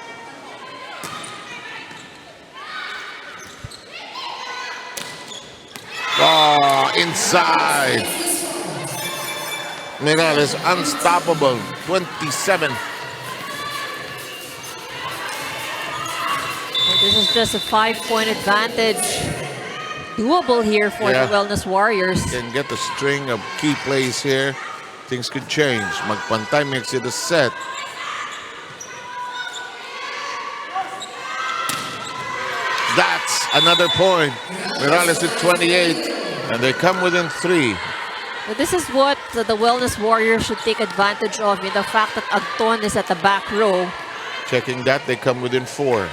Inside. Mirales unstoppable. 27. This is just a 5-point advantage. Doable here for the Wellness Warriors. Can get a string of key plays here. Things could change. Magpantay makes it a set. That's another point. Mirales with 28. And they come within 3. But this is what the Wellness Warriors should take advantage of, in the fact that Agton is at the back row. Checking that, they come within 4.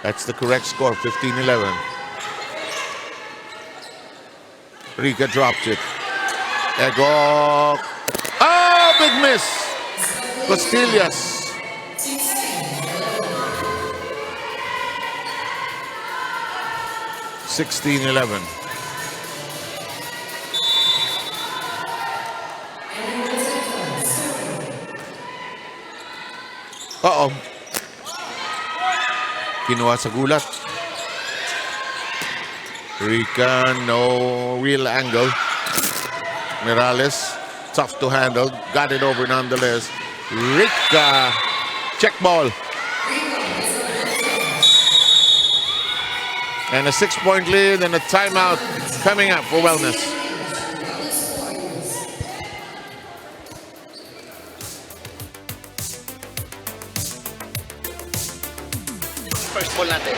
That's the correct score, 15-11. Rica drops it. Ego. Big miss. Costillas. (16-11). Kinuha sa gulat. Rica, no real angle. Mirales, tough to handle. Got it over nonetheless. Rica, check ball. And a 6-point lead and a timeout coming up for Wellness. First ball natin.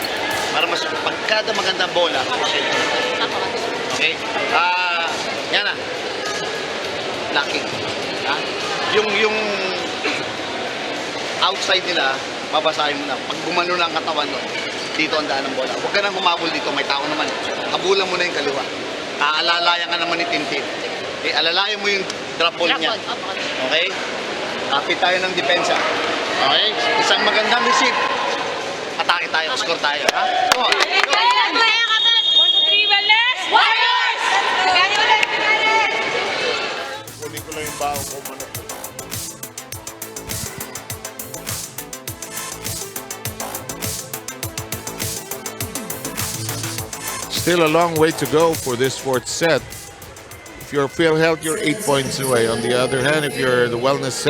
Para mas pagkada magandang bola. Okay? Yan na. Locking. Yung outside nila, babasahin mo na. Pag gumano na ang katawan nun, dito ang daan ng bola. Huwag ka nang humabol dito, may tao naman. Habulan mo na yung kaliwa. Aalalayan ka naman ni Tintin. Okay, alalayan mo yung drop ball niya. Okay? Kapit tayo ng depensa. Okay? Isang magandang receive. Atake tayo, score tayo. Ha? Go on. 1, 2, 3, Wellness Warriors! Still a long way to go for this fourth set. If you're PhilHealth, you're 8 points away. On the other hand, if you're the Wellness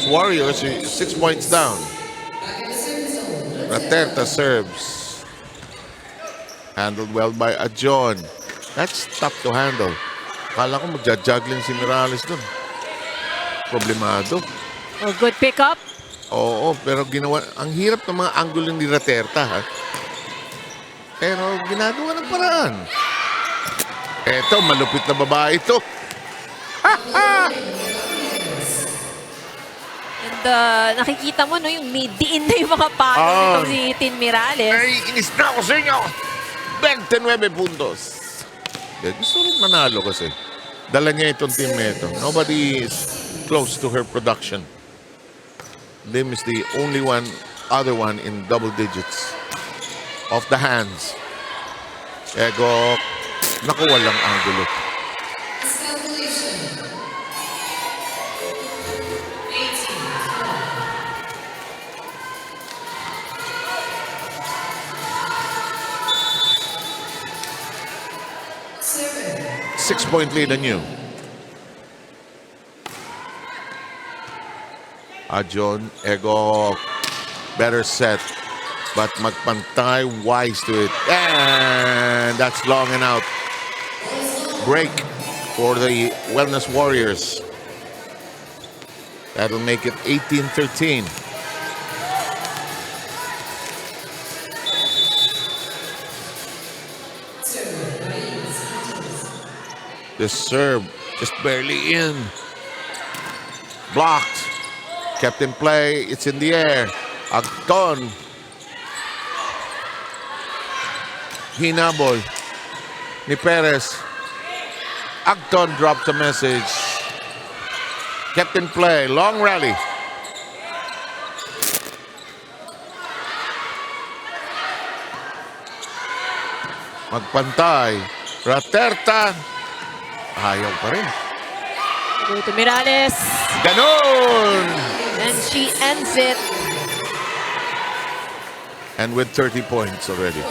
Warriors, you're 6 points down. Raterta serves. Handled well by Ajon. That's tough to handle. Kala ko magja-juggling si Mirales dun. Problemado. Oh, good pickup. Oo, pero ginawa, ang hirap ng mga angulo ni Raterta, ha? Pero ginagawa ng paraan. Eto, malupit na babae ito. And nakikita mo, no, yung may diin na yung mga palo nitong si Tin Mirales. Ay, inis na ako sa inyo. 29 puntos. Gusto rin manalo kasi. Dala niya itong team na ito. Nobody is close to her production. Lim is the only other one in double digits. Off the hands. Ego. Naku, walang angulo. Six-point lead on you. Ajon, Ego, better set. But magpantay, wise to it. And that's long and out. Break for the Wellness Warriors. That'll make it 18-13. This serve just barely in. Blocked. Kept in play. It's in the air. Agton. Hinabol ni Perez. Agton drops a message. Kept in play. Long rally. Magpantay. Raterta. Ayaw pa rin. Go to Mirales. Ganon! And she ends it. And with 30 points already.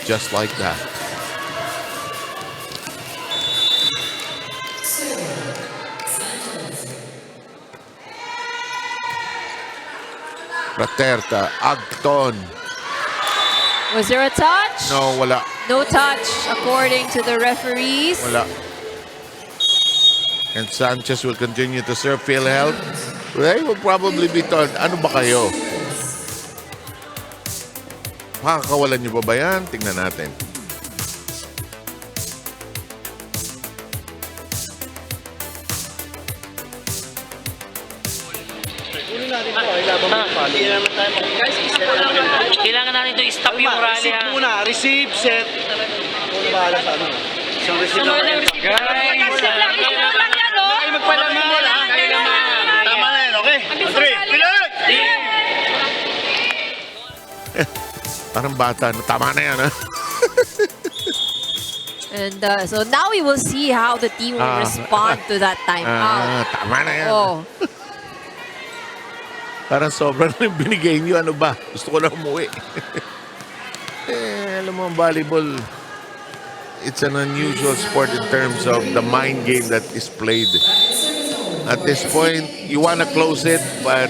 Just like that. Raterta, Agton. Was there a touch? No, wala. No touch, according to the referees. Wala. And Sanchez will continue to serve PhilHealth. They will probably be told, ano ba kayo? Makakawalan niyo ba yan? Tingnan natin. Kailangan natin ito i-stop yung rally. Receive muna. Receive, set. Kung bahala sa ano. Isang receive lang. Guys, ay magpalaman. Tama na yan, okay? 3, pilat! Parang bata. Tama na yan, ha? And so now we will see how the team will respond to that timeout. Tama na yan. Oh. Parang sobrang binigay niyo. Ano ba? Gusto ko na umuwi. Alam mo, ang volleyball, it's an unusual sport in terms of the mind game that is played. At this point, you want to close it, but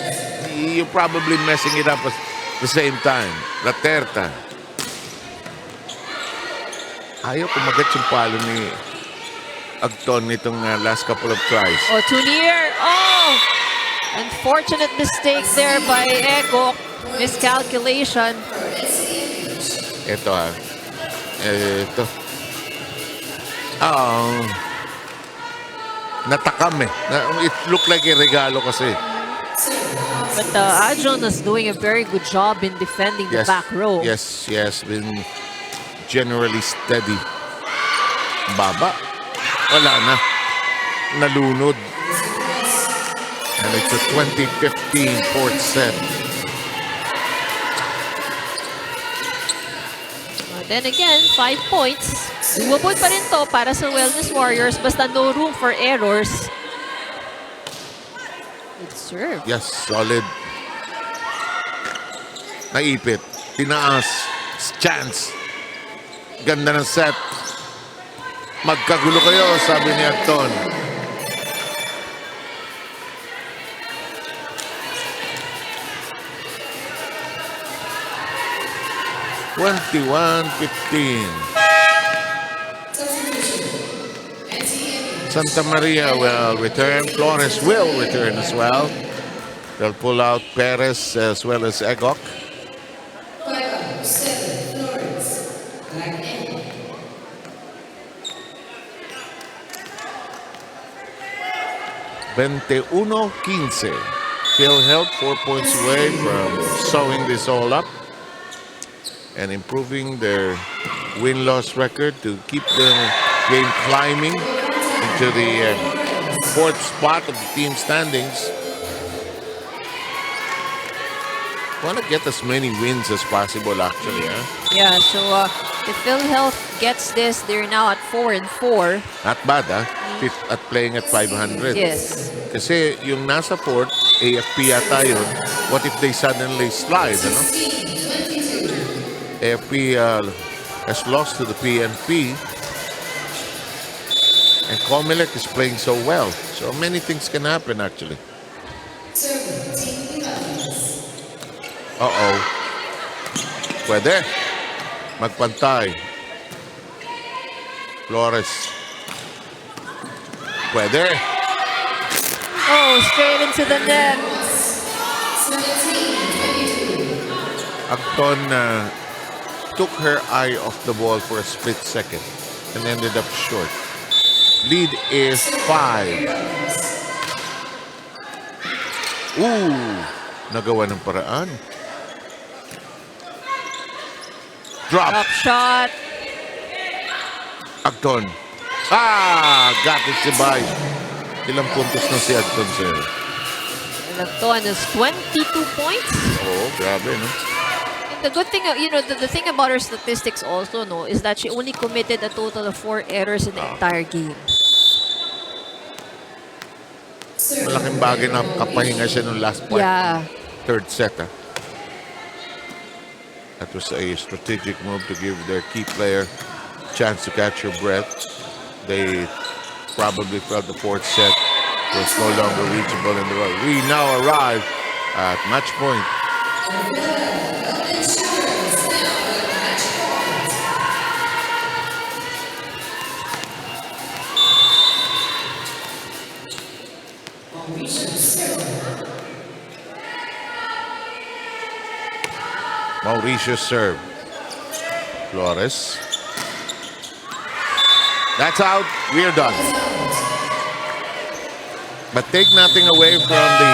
you're probably messing it up at the same time. Raterta. Ayaw kumagat yung palo ni Agton nitong last couple of tries. Oh, too near. Oh! Unfortunate mistake there by Ego. Miscalculation. Ito Ito. Natakam eh. It looked like a regalo kasi. But Ajon is doing a very good job in defending the back row. Yes, yes. Been generally steady. Baba. Wala na. Nalunod. And it's a 20-15 fourth set. Then again, 5 points. Doable pa rin to para sa Wellness Warriors. Basta no room for errors. Good serve. Yes, solid. Naipit. Tinaas. Chance. Ganda ng set. Magkagulo kayo, sabi ni Anton. (21-15). Santa Maria will return. Flores will return as well. They'll pull out Perez as well as Egok. 21-15. PhilHealth 4 points away from sewing this all up and improving their win-loss record to keep the game climbing into the fourth spot of the team standings. Want to get as many wins as possible, actually. Huh? Yeah, so if PhilHealth gets this, they're now at 4-4. Not bad, huh? At playing at 500. Yes. Kasi yung nasa fourth, AFP yata yun. What if they suddenly slide, ano? AFP has lost to the PNP. And Comelec is playing so well. So many things can happen, actually. Uh-oh. Pwede. Magpantay. Flores. Pwede. Oh, straight into the net. Acton took her eye off the ball for a split second and ended up short. Lead is 5. Ooh, nagawa ng paraan. Drop. Shot. Acton. Got it si Bay. Ilang puntos na si Acton, sir? Acton has 22 points. Oh, grabe, no? The good thing, the thing about her statistics also, no, is that she only committed a total of 4 errors in the entire game. Malaking bagay na kapahinga siya nung last point. Yeah. Third set, huh? That was a strategic move to give their key player a chance to catch her breath. They probably felt the fourth set was no longer reachable in the world. We now arrive at match point. Mauritius serve. Flores. That's out. We're done. But take nothing away from the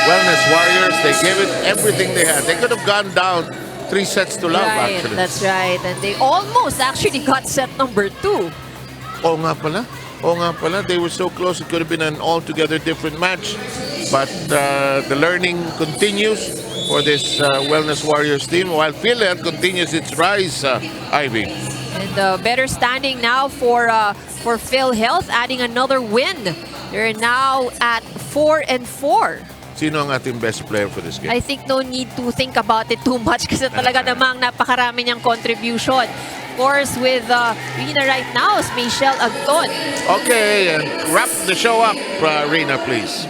Wellness Warriors. They gave it everything they had. They could have gone down 3 sets to love, Right, actually. that's right. And they almost actually got set number 2. Oo nga pala. Oo nga pala. They were so close. It could have been an altogether different match. But the learning continues for this Wellness Warriors team, while PhilHealth continues its rise, Ivy. And better standing now for PhilHealth, adding another win. They're now at 4-4. Sino ang ating best player for this game? I think no need to think about it too much kasi talaga namang napakarami niyang contribution. Of course, with Rina right now is Michelle Agton. Okay, and wrap the show up, Rina, please.